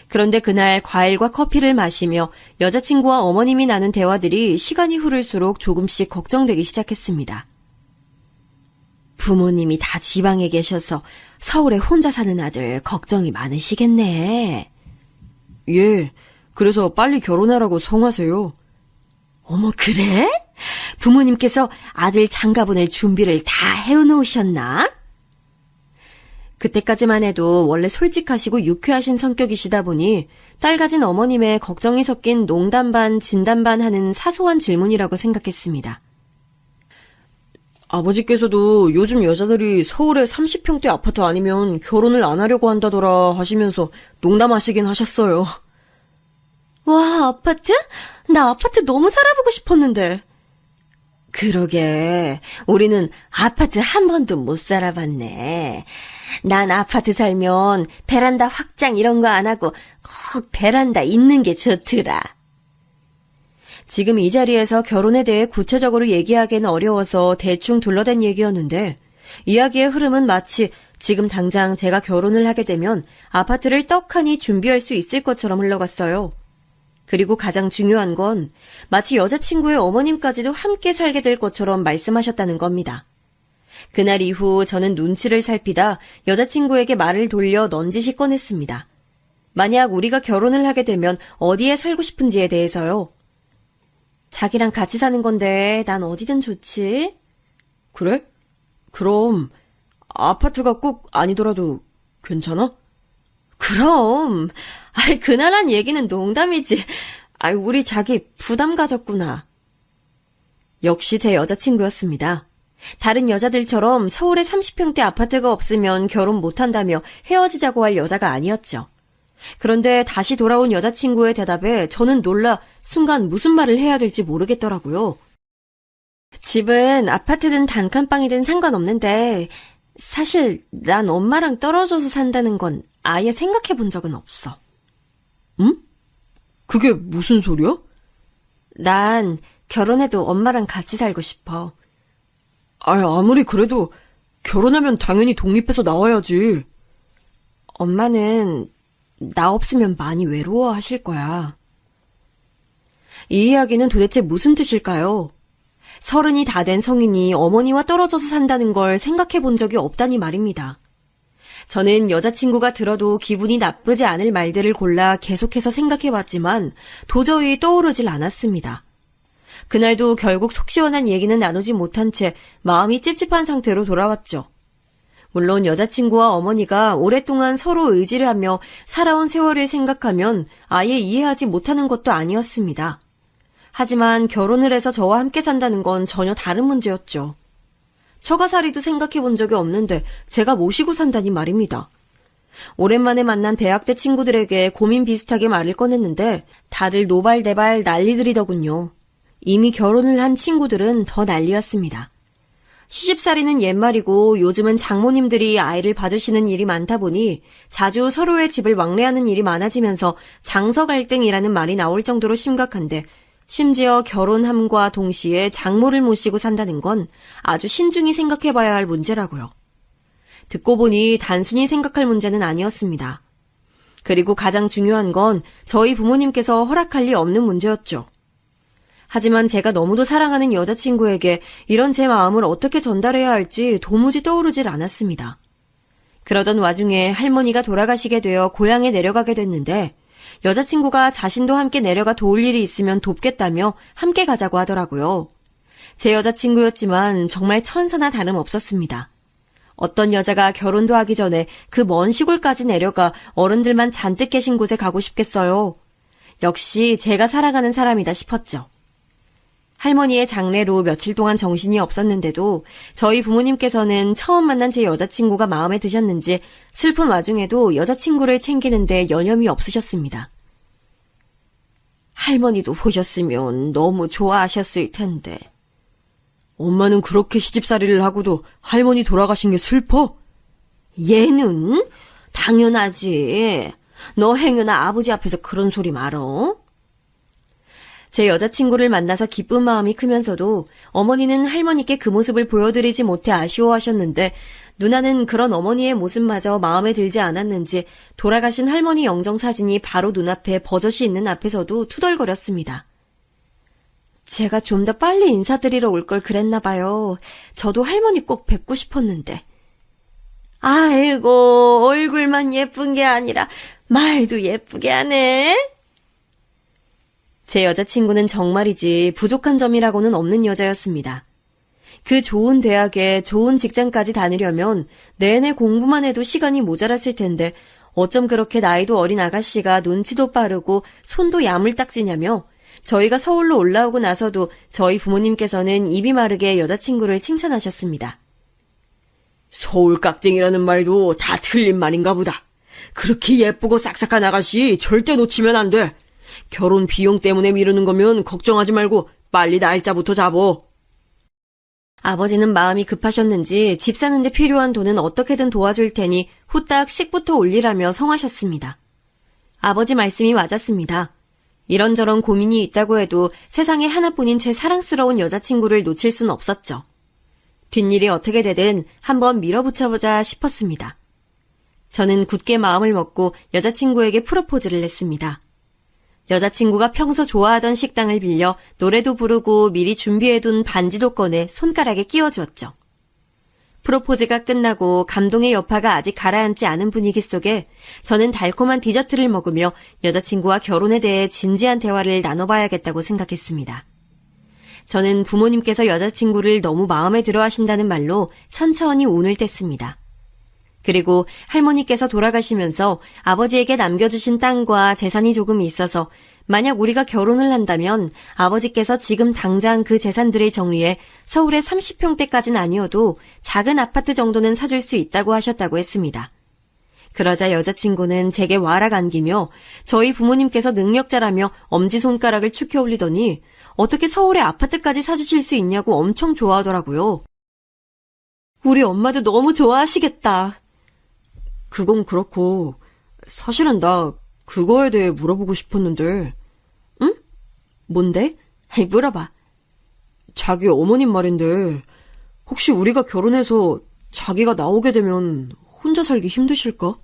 그런데 그날 과일과 커피를 마시며 여자친구와 어머님이 나눈 대화들이 시간이 흐를수록 조금씩 걱정되기 시작했습니다. 부모님이 다 지방에 계셔서 서울에 혼자 사는 아들 걱정이 많으시겠네. 예, 그래서 빨리 결혼하라고 성하세요. 어머, 그래? 부모님께서 아들 장가 보낼 준비를 다 해놓으셨나? 그때까지만 해도 원래 솔직하시고 유쾌하신 성격이시다 보니 딸 가진 어머님의 걱정이 섞인 농담 반 진담 반 하는 사소한 질문이라고 생각했습니다. 아버지께서도 요즘 여자들이 서울에 30평대 아파트 아니면 결혼을 안 하려고 한다더라 하시면서 농담하시긴 하셨어요. 와, 아파트? 나 아파트 너무 살아보고 싶었는데. 그러게, 우리는 아파트 한 번도 못 살아봤네. 난 아파트 살면 베란다 확장 이런 거 안 하고 꼭 베란다 있는 게 좋더라. 지금 이 자리에서 결혼에 대해 구체적으로 얘기하기는 어려워서 대충 둘러댄 얘기였는데 이야기의 흐름은 마치 지금 당장 제가 결혼을 하게 되면 아파트를 떡하니 준비할 수 있을 것처럼 흘러갔어요. 그리고 가장 중요한 건 마치 여자친구의 어머님까지도 함께 살게 될 것처럼 말씀하셨다는 겁니다. 그날 이후 저는 눈치를 살피다 여자친구에게 말을 돌려 넌지시 꺼냈습니다. 만약 우리가 결혼을 하게 되면 어디에 살고 싶은지에 대해서요. 자기랑 같이 사는 건데 난 어디든 좋지. 그래? 그럼 아파트가 꼭 아니더라도 괜찮아? 그럼. 그날 한 얘기는 농담이지. 우리 자기 부담 가졌구나. 역시 제 여자친구였습니다. 다른 여자들처럼 서울에 30평대 아파트가 없으면 결혼 못한다며 헤어지자고 할 여자가 아니었죠. 그런데 다시 돌아온 여자친구의 대답에 저는 놀라 순간 무슨 말을 해야 될지 모르겠더라고요. 집은 아파트든 단칸방이든 상관없는데 사실 난 엄마랑 떨어져서 산다는 건 아예 생각해 본 적은 없어. 응? 그게 무슨 소리야? 난 결혼해도 엄마랑 같이 살고 싶어. 아무리 그래도 결혼하면 당연히 독립해서 나와야지. 엄마는 나 없으면 많이 외로워하실 거야. 이 이야기는 도대체 무슨 뜻일까요? 30이 다 된 성인이 어머니와 떨어져서 산다는 걸 생각해 본 적이 없다니 말입니다. 저는 여자친구가 들어도 기분이 나쁘지 않을 말들을 골라 계속해서 생각해 봤지만 도저히 떠오르질 않았습니다. 그날도 결국 속 시원한 얘기는 나누지 못한 채 마음이 찝찝한 상태로 돌아왔죠. 물론 여자친구와 어머니가 오랫동안 서로 의지를 하며 살아온 세월을 생각하면 아예 이해하지 못하는 것도 아니었습니다. 하지만 결혼을 해서 저와 함께 산다는 건 전혀 다른 문제였죠. 처가살이도 생각해 본 적이 없는데 제가 모시고 산다니 말입니다. 오랜만에 만난 대학 때 친구들에게 고민 비슷하게 말을 꺼냈는데 다들 노발대발 난리들이더군요. 이미 결혼을 한 친구들은 더 난리였습니다. 시집살이는 옛말이고 요즘은 장모님들이 아이를 봐주시는 일이 많다 보니 자주 서로의 집을 왕래하는 일이 많아지면서 장서 갈등이라는 말이 나올 정도로 심각한데 심지어 결혼함과 동시에 장모를 모시고 산다는 건 아주 신중히 생각해봐야 할 문제라고요. 듣고 보니 단순히 생각할 문제는 아니었습니다. 그리고 가장 중요한 건 저희 부모님께서 허락할 리 없는 문제였죠. 하지만 제가 너무도 사랑하는 여자친구에게 이런 제 마음을 어떻게 전달해야 할지 도무지 떠오르질 않았습니다. 그러던 와중에 할머니가 돌아가시게 되어 고향에 내려가게 됐는데 여자친구가 자신도 함께 내려가 도울 일이 있으면 돕겠다며 함께 가자고 하더라고요. 제 여자친구였지만 정말 천사나 다름없었습니다. 어떤 여자가 결혼도 하기 전에 그 먼 시골까지 내려가 어른들만 잔뜩 계신 곳에 가고 싶겠어요. 역시 제가 살아가는 사람이다 싶었죠. 할머니의 장례로 며칠 동안 정신이 없었는데도 저희 부모님께서는 처음 만난 제 여자친구가 마음에 드셨는지 슬픈 와중에도 여자친구를 챙기는데 여념이 없으셨습니다. 할머니도 보셨으면 너무 좋아하셨을 텐데. 엄마는 그렇게 시집살이를 하고도 할머니 돌아가신 게 슬퍼? 얘는? 당연하지. 너 행여나 아버지 앞에서 그런 소리 말어? 제 여자친구를 만나서 기쁜 마음이 크면서도 어머니는 할머니께 그 모습을 보여드리지 못해 아쉬워하셨는데 누나는 그런 어머니의 모습마저 마음에 들지 않았는지 돌아가신 할머니 영정사진이 바로 눈앞에 버젓이 있는 앞에서도 투덜거렸습니다. 제가 좀 더 빨리 인사드리러 올 걸 그랬나 봐요. 저도 할머니 꼭 뵙고 싶었는데. 아이고, 얼굴만 예쁜 게 아니라 말도 예쁘게 하네. 제 여자친구는 정말이지 부족한 점이라고는 없는 여자였습니다. 그 좋은 대학에 좋은 직장까지 다니려면 내내 공부만 해도 시간이 모자랐을 텐데 어쩜 그렇게 나이도 어린 아가씨가 눈치도 빠르고 손도 야물딱지냐며 저희가 서울로 올라오고 나서도 저희 부모님께서는 입이 마르게 여자친구를 칭찬하셨습니다. 서울 깍쟁이라는 말도 다 틀린 말인가 보다. 그렇게 예쁘고 싹싹한 아가씨 절대 놓치면 안 돼. 결혼 비용 때문에 미루는 거면 걱정하지 말고 빨리 날짜부터 잡어. 아버지는 마음이 급하셨는지 집 사는데 필요한 돈은 어떻게든 도와줄 테니 후딱 식부터 올리라며 성하셨습니다. 아버지 말씀이 맞았습니다. 이런저런 고민이 있다고 해도 세상에 하나뿐인 제 사랑스러운 여자친구를 놓칠 순 없었죠. 뒷일이 어떻게 되든 한번 밀어붙여보자 싶었습니다. 저는 굳게 마음을 먹고 여자친구에게 프로포즈를 했습니다. 여자친구가 평소 좋아하던 식당을 빌려 노래도 부르고 미리 준비해둔 반지도 꺼내 손가락에 끼워주었죠. 프로포즈가 끝나고 감동의 여파가 아직 가라앉지 않은 분위기 속에 저는 달콤한 디저트를 먹으며 여자친구와 결혼에 대해 진지한 대화를 나눠봐야겠다고 생각했습니다. 저는 부모님께서 여자친구를 너무 마음에 들어 하신다는 말로 천천히 운을 뗐습니다. 그리고 할머니께서 돌아가시면서 아버지에게 남겨주신 땅과 재산이 조금 있어서 만약 우리가 결혼을 한다면 아버지께서 지금 당장 그 재산들을 정리해 서울의 30평대까지는 아니어도 작은 아파트 정도는 사줄 수 있다고 하셨다고 했습니다. 그러자 여자친구는 제게 와락 안기며 저희 부모님께서 능력자라며 엄지손가락을 축혀 올리더니 어떻게 서울의 아파트까지 사주실 수 있냐고 엄청 좋아하더라고요. 우리 엄마도 너무 좋아하시겠다. 그건 그렇고 사실은 나 그거에 대해 물어보고 싶었는데. 응? 뭔데? 물어봐. 자기 어머님 말인데 혹시 우리가 결혼해서 자기가 나오게 되면 혼자 살기 힘드실까?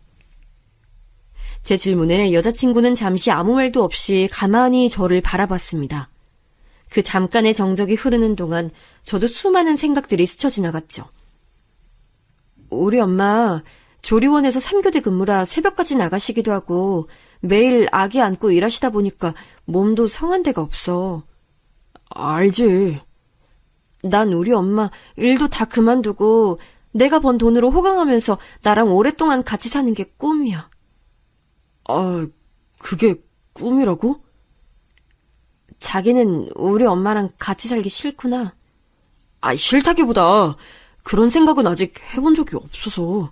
제 질문에 여자친구는 잠시 아무 말도 없이 가만히 저를 바라봤습니다. 그 잠깐의 정적이 흐르는 동안 저도 수많은 생각들이 스쳐 지나갔죠. 우리 엄마 조리원에서 3교대 근무라 새벽까지 나가시기도 하고 매일 아기 안고 일하시다 보니까 몸도 성한 데가 없어. 알지. 난 우리 엄마 일도 다 그만두고 내가 번 돈으로 호강하면서 나랑 오랫동안 같이 사는 게 꿈이야. 아, 그게 꿈이라고? 자기는 우리 엄마랑 같이 살기 싫구나. 아, 싫다기보다 그런 생각은 아직 해본 적이 없어서.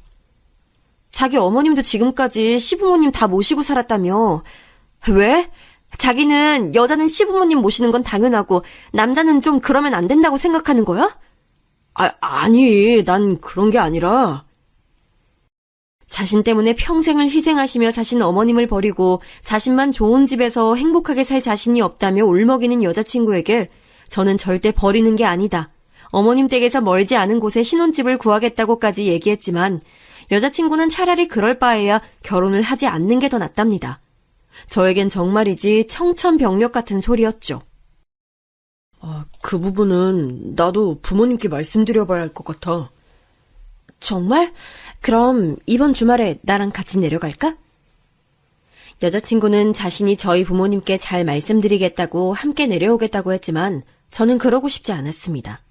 자기 어머님도 지금까지 시부모님 다 모시고 살았다며. 왜? 자기는 여자는 시부모님 모시는 건 당연하고 남자는 좀 그러면 안 된다고 생각하는 거야? 아니, 난 그런 게 아니라. 자신 때문에 평생을 희생하시며 사신 어머님을 버리고 자신만 좋은 집에서 행복하게 살 자신이 없다며 울먹이는 여자친구에게 저는 절대 버리는 게 아니다. 어머님 댁에서 멀지 않은 곳에 신혼집을 구하겠다고까지 얘기했지만 여자친구는 차라리 그럴 바에야 결혼을 하지 않는 게 더 낫답니다. 저에겐 정말이지 청천벽력 같은 소리였죠. 그 부분은 나도 부모님께 말씀드려봐야 할 것 같아. 정말? 그럼 이번 주말에 나랑 같이 내려갈까? 여자친구는 자신이 저희 부모님께 잘 말씀드리겠다고 함께 내려오겠다고 했지만 저는 그러고 싶지 않았습니다.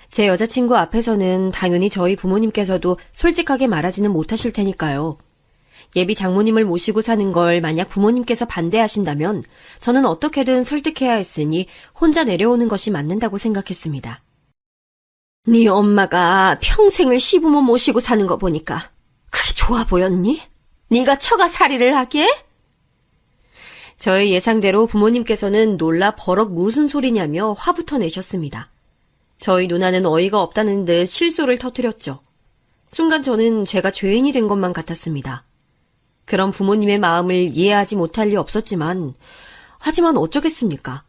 제 여자친구 앞에서는 당연히 저희 부모님께서도 솔직하게 말하지는 못하실 테니까요. 예비 장모님을 모시고 사는 걸 만약 부모님께서 반대하신다면 저는 어떻게든 설득해야 했으니 혼자 내려오는 것이 맞는다고 생각했습니다. 네 엄마가 평생을 시부모 모시고 사는 거 보니까 그게 좋아 보였니? 네가 처가살이를 하게? 저의 예상대로 부모님께서는 놀라 버럭 무슨 소리냐며 화부터 내셨습니다. 저희 누나는 어이가 없다는 듯 실소를 터뜨렸죠. 순간 저는 제가 죄인이 된 것만 같았습니다. 그런 부모님의 마음을 이해하지 못할 리 없었지만 하지만 어쩌겠습니까?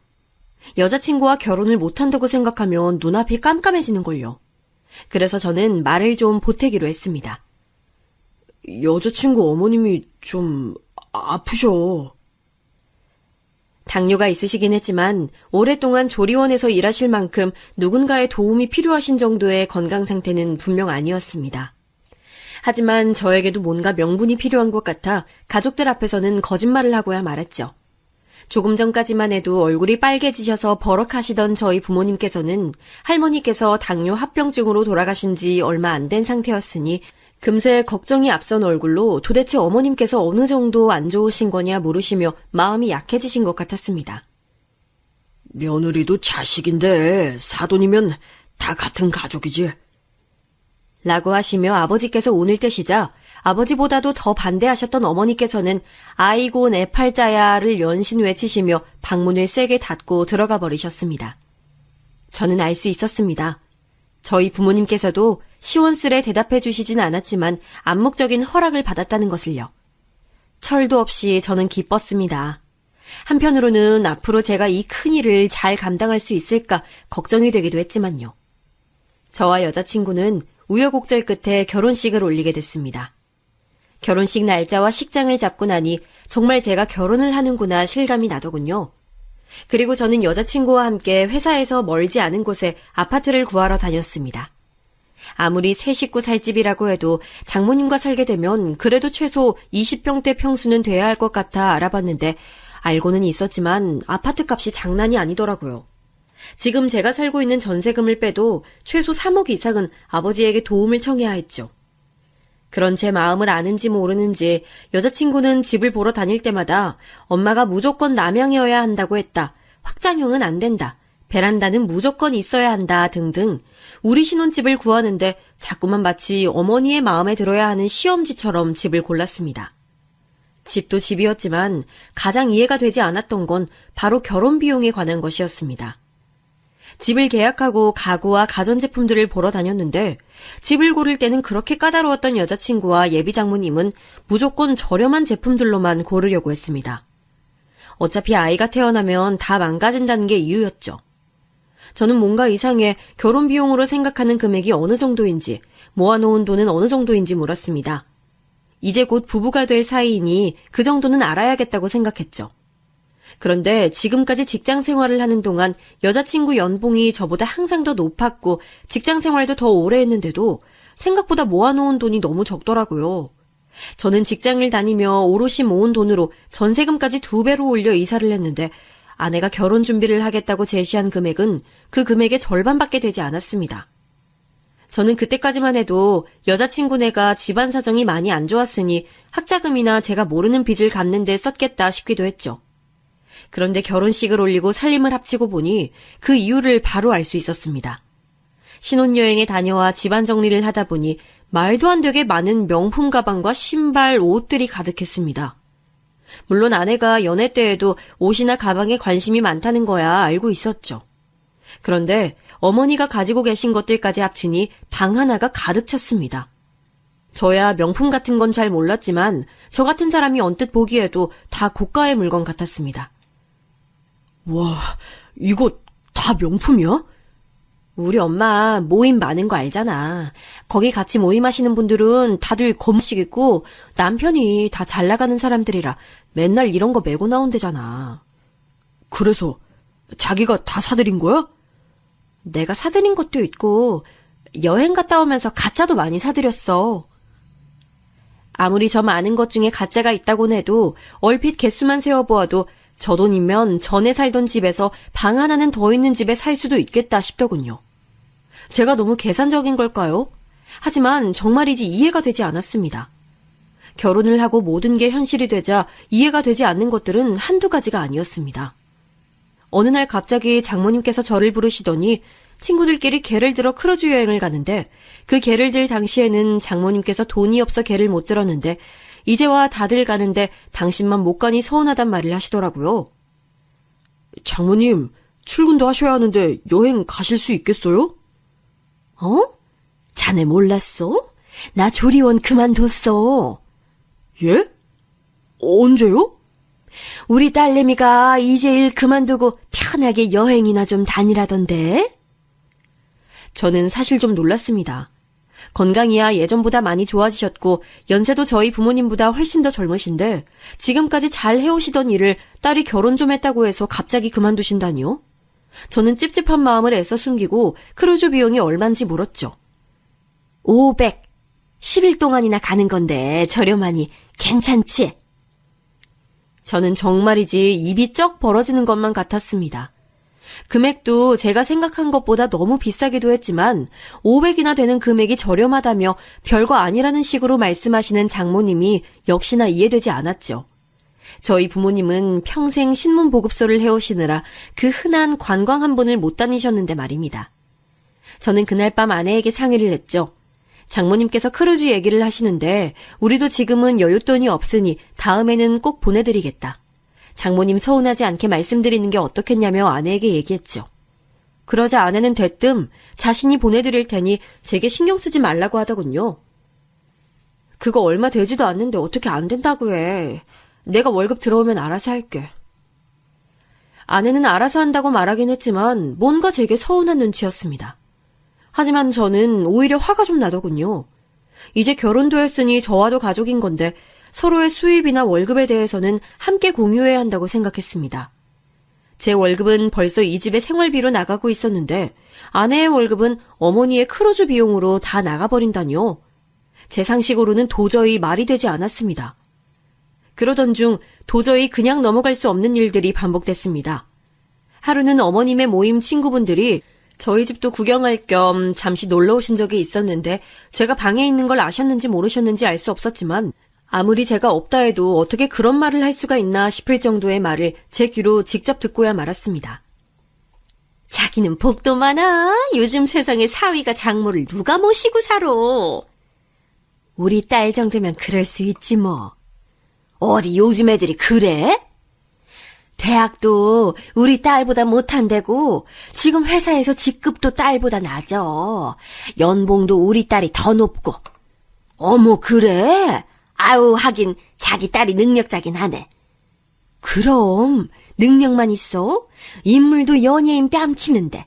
여자친구와 결혼을 못한다고 생각하면 눈앞이 깜깜해지는걸요. 그래서 저는 말을 좀 보태기로 했습니다. 여자친구 어머님이 좀 아프셔. 당뇨가 있으시긴 했지만 오랫동안 조리원에서 일하실 만큼 누군가의 도움이 필요하신 정도의 건강 상태는 분명 아니었습니다. 하지만 저에게도 뭔가 명분이 필요한 것 같아 가족들 앞에서는 거짓말을 하고야 말았죠. 조금 전까지만 해도 얼굴이 빨개지셔서 버럭하시던 저희 부모님께서는 할머니께서 당뇨 합병증으로 돌아가신 지 얼마 안 된 상태였으니 금세 걱정이 앞선 얼굴로 도대체 어머님께서 어느 정도 안 좋으신 거냐 물으시며 마음이 약해지신 것 같았습니다. 며느리도 자식인데 사돈이면 다 같은 가족이지. 라고 하시며 아버지께서 운을 떼시자 아버지보다도 더 반대하셨던 어머니께서는 아이고 내 팔자야를 연신 외치시며 방문을 세게 닫고 들어가 버리셨습니다. 저는 알 수 있었습니다. 저희 부모님께서도 시원스레 대답해 주시진 않았지만 암묵적인 허락을 받았다는 것을요. 철도 없이 저는 기뻤습니다. 한편으로는 앞으로 제가 이 큰일을 잘 감당할 수 있을까 걱정이 되기도 했지만요. 저와 여자친구는 우여곡절 끝에 결혼식을 올리게 됐습니다. 결혼식 날짜와 식장을 잡고 나니 정말 제가 결혼을 하는구나 실감이 나더군요. 그리고 저는 여자친구와 함께 회사에서 멀지 않은 곳에 아파트를 구하러 다녔습니다. 아무리 새 식구 살 집이라고 해도 장모님과 살게 되면 그래도 최소 20평대 평수는 돼야 할 것 같아 알아봤는데 알고는 있었지만 아파트 값이 장난이 아니더라고요. 지금 제가 살고 있는 전세금을 빼도 최소 3억 이상은 아버지에게 도움을 청해야 했죠. 그런 제 마음을 아는지 모르는지 여자친구는 집을 보러 다닐 때마다 엄마가 무조건 남향이어야 한다고 했다. 확장형은 안 된다. 베란다는 무조건 있어야 한다 등등 우리 신혼집을 구하는데 자꾸만 마치 어머니의 마음에 들어야 하는 시험지처럼 집을 골랐습니다. 집도 집이었지만 가장 이해가 되지 않았던 건 바로 결혼 비용에 관한 것이었습니다. 집을 계약하고 가구와 가전제품들을 보러 다녔는데 집을 고를 때는 그렇게 까다로웠던 여자친구와 예비 장모님은 무조건 저렴한 제품들로만 고르려고 했습니다. 어차피 아이가 태어나면 다 망가진다는 게 이유였죠. 저는 뭔가 이상해 결혼 비용으로 생각하는 금액이 어느 정도인지 모아놓은 돈은 어느 정도인지 물었습니다. 이제 곧 부부가 될 사이이니 그 정도는 알아야겠다고 생각했죠. 그런데 지금까지 직장 생활을 하는 동안 여자친구 연봉이 저보다 항상 더 높았고 직장 생활도 더 오래 했는데도 생각보다 모아놓은 돈이 너무 적더라고요. 저는 직장을 다니며 오롯이 모은 돈으로 전세금까지 2배로 올려 이사를 했는데 아내가 결혼 준비를 하겠다고 제시한 금액은 그 금액의 절반밖에 되지 않았습니다. 저는 그때까지만 해도 여자친구네가 집안 사정이 많이 안 좋았으니 학자금이나 제가 모르는 빚을 갚는 데 썼겠다 싶기도 했죠. 그런데 결혼식을 올리고 살림을 합치고 보니 그 이유를 바로 알 수 있었습니다. 신혼여행에 다녀와 집안 정리를 하다 보니 말도 안 되게 많은 명품 가방과 신발, 옷들이 가득했습니다. 물론 아내가 연애 때에도 옷이나 가방에 관심이 많다는 거야 알고 있었죠. 그런데 어머니가 가지고 계신 것들까지 합치니 방 하나가 가득 찼습니다. 저야 명품 같은 건 잘 몰랐지만 저 같은 사람이 언뜻 보기에도 다 고가의 물건 같았습니다. 와, 이거 다 명품이야? 우리 엄마 모임 많은 거 알잖아. 거기 같이 모임하시는 분들은 다들 검식 있고 남편이 다 잘 나가는 사람들이라 맨날 이런 거 메고 나온대잖아. 그래서 자기가 다 사들인 거야? 내가 사드린 것도 있고 여행 갔다 오면서 가짜도 많이 사드렸어. 아무리 저 많은 것 중에 가짜가 있다곤 해도 얼핏 개수만 세어보아도 저 돈이면 전에 살던 집에서 방 하나는 더 있는 집에 살 수도 있겠다 싶더군요. 제가 너무 계산적인 걸까요? 하지만 정말이지 이해가 되지 않았습니다. 결혼을 하고 모든 게 현실이 되자 이해가 되지 않는 것들은 한두 가지가 아니었습니다. 어느 날 갑자기 장모님께서 저를 부르시더니 친구들끼리 개를 들어 크루즈 여행을 가는데 그 개를 들 당시에는 장모님께서 돈이 없어 개를 못 들었는데 이제와 다들 가는데 당신만 못 가니 서운하단 말을 하시더라고요. 장모님, 출근도 하셔야 하는데 여행 가실 수 있겠어요? 어? 자네 몰랐어? 나 조리원 그만뒀어. 예? 언제요? 우리 딸내미가 이제 일 그만두고 편하게 여행이나 좀 다니라던데. 저는 사실 좀 놀랐습니다. 건강이야 예전보다 많이 좋아지셨고 연세도 저희 부모님보다 훨씬 더 젊으신데 지금까지 잘 해오시던 일을 딸이 결혼 좀 했다고 해서 갑자기 그만두신다니요? 저는 찝찝한 마음을 애써 숨기고 크루즈 비용이 얼만지 물었죠. 500. 10일 동안이나 가는 건데 저렴하니 괜찮지? 저는 정말이지 입이 쩍 벌어지는 것만 같았습니다. 금액도 제가 생각한 것보다 너무 비싸기도 했지만 500이나 되는 금액이 저렴하다며 별거 아니라는 식으로 말씀하시는 장모님이 역시나 이해되지 않았죠. 저희 부모님은 평생 신문 보급소를 해오시느라 그 흔한 관광 한 번을 못 다니셨는데 말입니다. 저는 그날 밤 아내에게 상의를 했죠. 장모님께서 크루즈 얘기를 하시는데 우리도 지금은 여윳돈이 없으니 다음에는 꼭 보내드리겠다. 장모님 서운하지 않게 말씀드리는 게 어떻겠냐며 아내에게 얘기했죠. 그러자 아내는 대뜸 자신이 보내드릴 테니 제게 신경 쓰지 말라고 하더군요. 그거 얼마 되지도 않는데 어떻게 안 된다고 해. 내가 월급 들어오면 알아서 할게. 아내는 알아서 한다고 말하긴 했지만 뭔가 제게 서운한 눈치였습니다. 하지만 저는 오히려 화가 좀 나더군요. 이제 결혼도 했으니 저와도 가족인 건데 서로의 수입이나 월급에 대해서는 함께 공유해야 한다고 생각했습니다. 제 월급은 벌써 이 집의 생활비로 나가고 있었는데 아내의 월급은 어머니의 크루즈 비용으로 다 나가버린다뇨. 제 상식으로는 도저히 말이 되지 않았습니다. 그러던 중 도저히 그냥 넘어갈 수 없는 일들이 반복됐습니다. 하루는 어머님의 모임 친구분들이 저희 집도 구경할 겸 잠시 놀러 오신 적이 있었는데 제가 방에 있는 걸 아셨는지 모르셨는지 알 수 없었지만 아무리 제가 없다 해도 어떻게 그런 말을 할 수가 있나 싶을 정도의 말을 제 귀로 직접 듣고야 말았습니다. 자기는 복도 많아. 요즘 세상에 사위가 장모를 누가 모시고 살아. 우리 딸 정도면 그럴 수 있지 뭐. 어디 요즘 애들이 그래? 대학도 우리 딸보다 못한대고 지금 회사에서 직급도 딸보다 낮아. 연봉도 우리 딸이 더 높고. 어머 그래? 아우 하긴 자기 딸이 능력자긴 하네. 그럼 능력만 있어? 인물도 연예인 뺨치는데.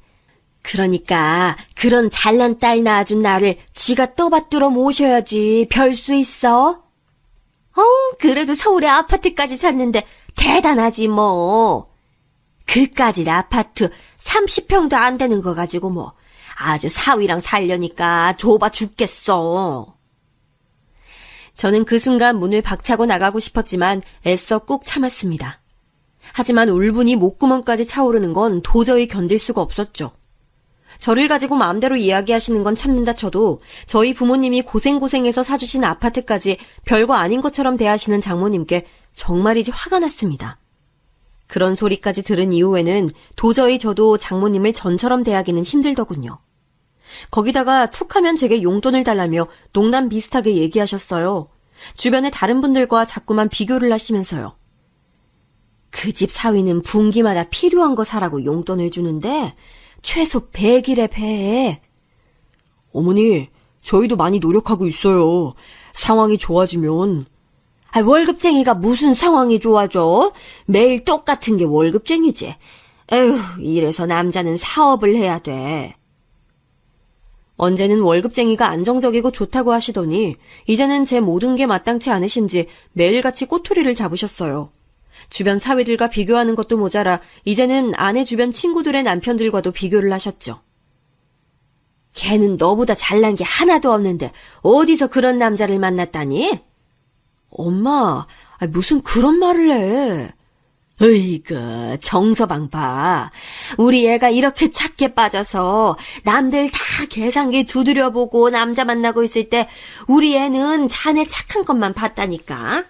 그러니까 그런 잘난 딸 낳아준 나를 지가 떠받들어 모셔야지 별 수 있어? 그래도 서울에 아파트까지 샀는데 대단하지 뭐. 그까짓 아파트 30평도 안 되는 거 가지고 뭐 아주 사위랑 살려니까 좁아 죽겠어. 저는 그 순간 문을 박차고 나가고 싶었지만 애써 꾹 참았습니다. 하지만 울분이 목구멍까지 차오르는 건 도저히 견딜 수가 없었죠. 저를 가지고 마음대로 이야기하시는 건 참는다 쳐도 저희 부모님이 고생고생해서 사주신 아파트까지 별거 아닌 것처럼 대하시는 장모님께 정말이지 화가 났습니다. 그런 소리까지 들은 이후에는 도저히 저도 장모님을 전처럼 대하기는 힘들더군요. 거기다가 툭하면 제게 용돈을 달라며 농담 비슷하게 얘기하셨어요. 주변의 다른 분들과 자꾸만 비교를 하시면서요. 그 집 사위는 분기마다 필요한 거 사라고 용돈을 주는데 최소 100일에 패해. 어머니, 저희도 많이 노력하고 있어요. 상황이 좋아지면. 월급쟁이가 무슨 상황이 좋아져? 매일 똑같은 게 월급쟁이지. 에휴, 이래서 남자는 사업을 해야 돼. 언제는 월급쟁이가 안정적이고 좋다고 하시더니 이제는 제 모든 게 마땅치 않으신지 매일같이 꼬투리를 잡으셨어요. 주변 사위들과 비교하는 것도 모자라 이제는 아내 주변 친구들의 남편들과도 비교를 하셨죠. 걔는 너보다 잘난 게 하나도 없는데 어디서 그런 남자를 만났다니? 엄마, 무슨 그런 말을 해. 으이그, 정서방 봐. 우리 애가 이렇게 착해 빠져서 남들 다 계산기 두드려보고 남자 만나고 있을 때 우리 애는 자네 착한 것만 봤다니까.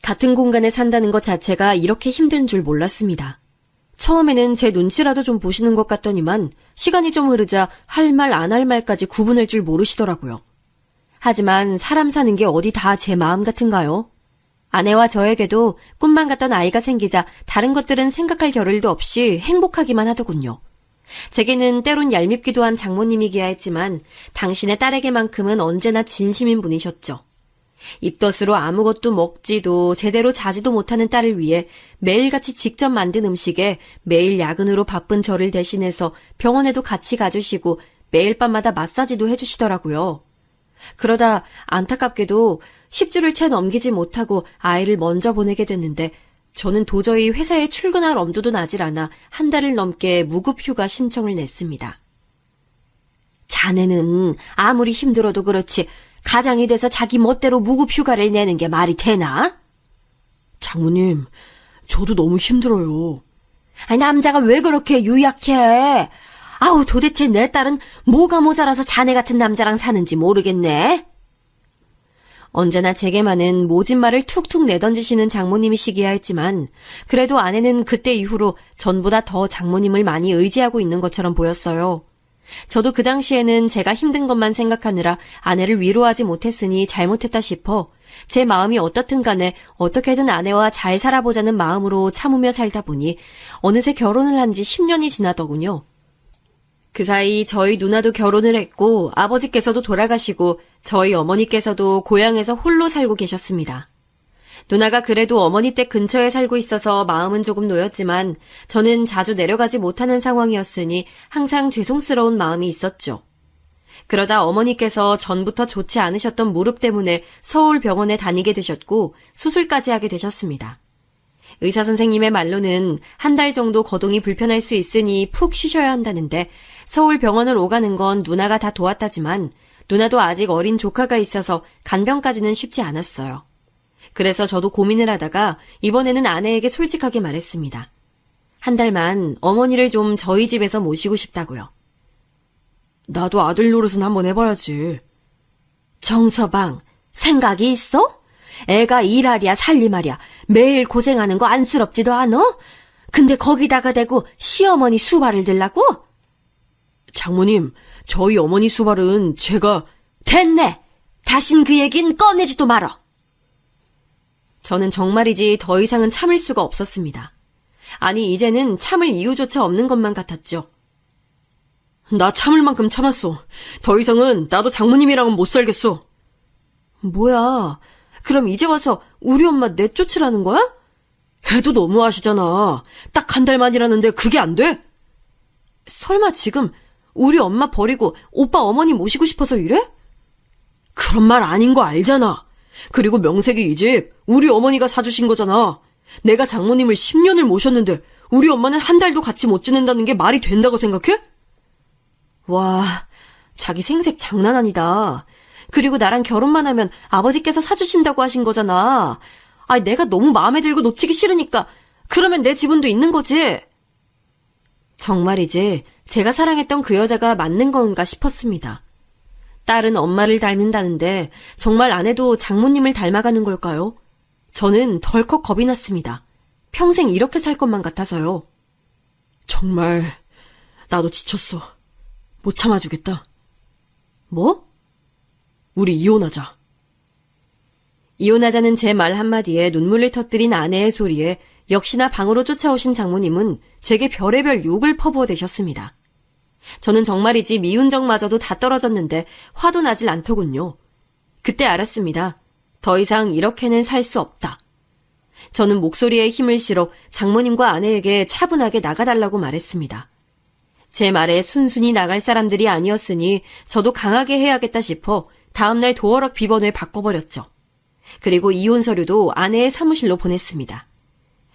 같은 공간에 산다는 것 자체가 이렇게 힘든 줄 몰랐습니다. 처음에는 제 눈치라도 좀 보시는 것 같더니만 시간이 좀 흐르자 할 말 안 할 말까지 구분할 줄 모르시더라고요. 하지만 사람 사는 게 어디 다 제 마음 같은가요? 아내와 저에게도 꿈만 같던 아이가 생기자 다른 것들은 생각할 겨를도 없이 행복하기만 하더군요. 제게는 때론 얄밉기도 한 장모님이기야 했지만 당신의 딸에게만큼은 언제나 진심인 분이셨죠. 입덧으로 아무것도 먹지도 제대로 자지도 못하는 딸을 위해 매일같이 직접 만든 음식에 매일 야근으로 바쁜 저를 대신해서 병원에도 같이 가주시고 매일 밤마다 마사지도 해주시더라고요. 그러다 안타깝게도 10주를 채 넘기지 못하고 아이를 먼저 보내게 됐는데 저는 도저히 회사에 출근할 엄두도 나질 않아 한 달을 넘게 무급휴가 신청을 냈습니다. 자네는 아무리 힘들어도 그렇지 가장이 돼서 자기 멋대로 무급휴가를 내는 게 말이 되나? 장모님, 저도 너무 힘들어요. 남자가 왜 그렇게 유약해? 아우, 도대체 내 딸은 뭐가 모자라서 자네 같은 남자랑 사는지 모르겠네. 언제나 제게만은 모진 말을 툭툭 내던지시는 장모님이시기야 했지만 그래도 아내는 그때 이후로 전보다 더 장모님을 많이 의지하고 있는 것처럼 보였어요. 저도 그 당시에는 제가 힘든 것만 생각하느라 아내를 위로하지 못했으니 잘못했다 싶어 제 마음이 어떻든 간에 어떻게든 아내와 잘 살아보자는 마음으로 참으며 살다 보니 어느새 결혼을 한 지 10년이 지나더군요. 그 사이 저희 누나도 결혼을 했고 아버지께서도 돌아가시고 저희 어머니께서도 고향에서 홀로 살고 계셨습니다. 누나가 그래도 어머니 댁 근처에 살고 있어서 마음은 조금 놓였지만 저는 자주 내려가지 못하는 상황이었으니 항상 죄송스러운 마음이 있었죠. 그러다 어머니께서 전부터 좋지 않으셨던 무릎 때문에 서울 병원에 다니게 되셨고 수술까지 하게 되셨습니다. 의사 선생님의 말로는 한 달 정도 거동이 불편할 수 있으니 푹 쉬셔야 한다는데 서울 병원을 오가는 건 누나가 다 도왔다지만 누나도 아직 어린 조카가 있어서 간병까지는 쉽지 않았어요. 그래서 저도 고민을 하다가 이번에는 아내에게 솔직하게 말했습니다. 한 달만 어머니를 좀 저희 집에서 모시고 싶다고요. 나도 아들 노릇은 한번 해봐야지. 정서방, 생각이 있어? 애가 일하랴 살림하랴 매일 고생하는 거 안쓰럽지도 않어? 근데 거기다가 대고 시어머니 수발을 들라고? 장모님, 저희 어머니 수발은 제가... 됐네! 다신 그 얘긴 꺼내지도 말어! 저는 정말이지 더 이상은 참을 수가 없었습니다. 아니, 이제는 참을 이유조차 없는 것만 같았죠. 나 참을 만큼 참았어. 더 이상은 나도 장모님이랑은 못 살겠어. 뭐야, 그럼 이제 와서 우리 엄마 내쫓으라는 거야? 해도 너무하시잖아. 딱 한 달만이라는데 그게 안 돼? 설마 지금 우리 엄마 버리고 오빠 어머니 모시고 싶어서 이래? 그런 말 아닌 거 알잖아. 그리고 명색이 이 집 우리 어머니가 사주신 거잖아. 내가 장모님을 10년을 모셨는데 우리 엄마는 한 달도 같이 못 지낸다는 게 말이 된다고 생각해? 와, 자기 생색 장난 아니다. 그리고 나랑 결혼만 하면 아버지께서 사주신다고 하신 거잖아. 내가 너무 마음에 들고 놓치기 싫으니까 그러면 내 지분도 있는 거지. 정말이지 제가 사랑했던 그 여자가 맞는 건가 싶었습니다. 딸은 엄마를 닮는다는데 정말 아내도 장모님을 닮아가는 걸까요? 저는 덜컥 겁이 났습니다. 평생 이렇게 살 것만 같아서요. 정말 나도 지쳤어. 못 참아주겠다. 뭐? 우리 이혼하자. 이혼하자는 제 말 한마디에 눈물을 터뜨린 아내의 소리에 역시나 방으로 쫓아오신 장모님은 제게 별의별 욕을 퍼부어대셨습니다. 저는 정말이지 미운 정마저도 다 떨어졌는데 화도 나질 않더군요. 그때 알았습니다. 더 이상 이렇게는 살 수 없다. 저는 목소리에 힘을 실어 장모님과 아내에게 차분하게 나가달라고 말했습니다. 제 말에 순순히 나갈 사람들이 아니었으니 저도 강하게 해야겠다 싶어 다음날 도어락 비번을 바꿔버렸죠. 그리고 이혼 서류도 아내의 사무실로 보냈습니다.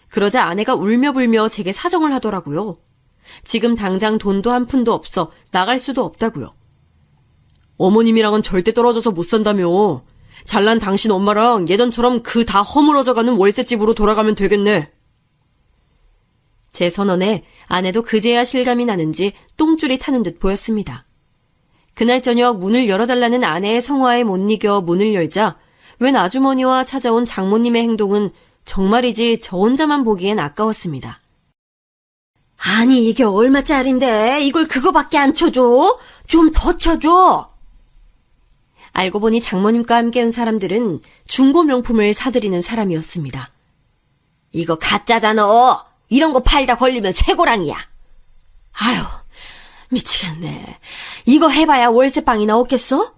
그러자 아내가 울며불며 제게 사정을 하더라고요. 지금 당장 돈도 한 푼도 없어 나갈 수도 없다고요. 어머님이랑은 절대 떨어져서 못 산다며. 잘난 당신 엄마랑 예전처럼 그 다 허물어져가는 월세집으로 돌아가면 되겠네. 제 선언에 아내도 그제야 실감이 나는지 똥줄이 타는 듯 보였습니다. 그날 저녁 문을 열어달라는 아내의 성화에 못 이겨 문을 열자 웬 아주머니와 찾아온 장모님의 행동은 정말이지 저 혼자만 보기엔 아까웠습니다. 아니, 이게 얼마짜린데 이걸 그거밖에 안 쳐줘? 좀 더 쳐줘. 알고 보니 장모님과 함께 온 사람들은 중고 명품을 사들이는 사람이었습니다. 이거 가짜잖아. 이런 거 팔다 걸리면 쇠고랑이야. 아유, 미치겠네. 이거 해봐야 월세방이나 없겠어?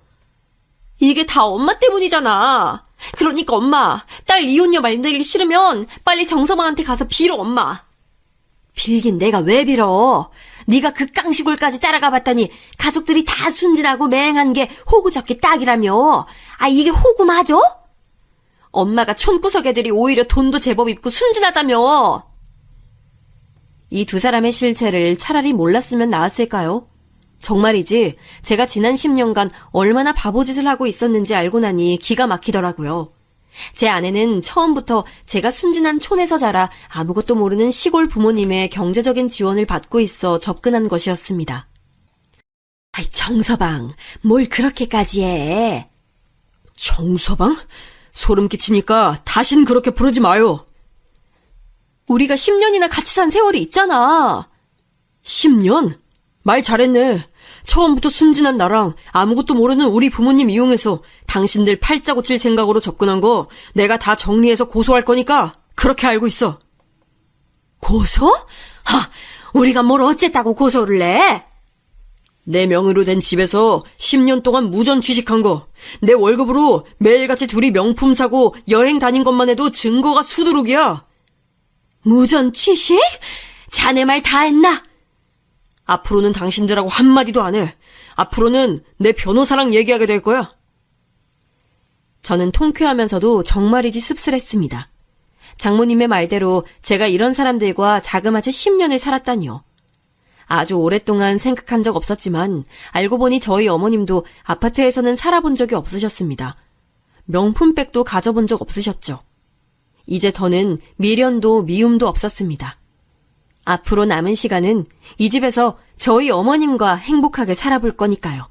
이게 다 엄마 때문이잖아. 그러니까 엄마, 딸 이혼녀 만들기 싫으면 빨리 정서방한테 가서 빌어, 엄마. 빌긴 내가 왜 빌어? 네가 그 깡시골까지 따라가 봤더니 가족들이 다 순진하고 맹한 게 호구 잡기 딱이라며. 아, 이게 호구 맞아? 엄마가 촌구석 애들이 오히려 돈도 제법 있고 순진하다며. 이 두 사람의 실체를 차라리 몰랐으면 나았을까요? 정말이지 제가 지난 10년간 얼마나 바보짓을 하고 있었는지 알고 나니 기가 막히더라고요. 제 아내는 처음부터 제가 순진한 촌에서 자라 아무것도 모르는 시골 부모님의 경제적인 지원을 받고 있어 접근한 것이었습니다. 아이, 정서방, 뭘 그렇게까지 해? 정서방? 소름 끼치니까 다신 그렇게 부르지 마요. 우리가 10년이나 같이 산 세월이 있잖아. 10년? 말 잘했네. 처음부터 순진한 나랑 아무것도 모르는 우리 부모님 이용해서 당신들 팔자 고칠 생각으로 접근한 거 내가 다 정리해서 고소할 거니까 그렇게 알고 있어. 고소? 하, 우리가 뭘 어쨌다고 고소를 해? 내 명의로 된 집에서 10년 동안 무전 취식한 거, 내 월급으로 매일같이 둘이 명품 사고 여행 다닌 것만 해도 증거가 수두룩이야. 무전 취식? 자네 말 다 했나? 앞으로는 당신들하고 한마디도 안 해. 앞으로는 내 변호사랑 얘기하게 될 거야. 저는 통쾌하면서도 정말이지 씁쓸했습니다. 장모님의 말대로 제가 이런 사람들과 자그마치 10년을 살았다니요. 아주 오랫동안 생각한 적 없었지만 알고 보니 저희 어머님도 아파트에서는 살아본 적이 없으셨습니다. 명품백도 가져본 적 없으셨죠. 이제 더는 미련도 미움도 없었습니다. 앞으로 남은 시간은 이 집에서 저희 어머님과 행복하게 살아볼 거니까요.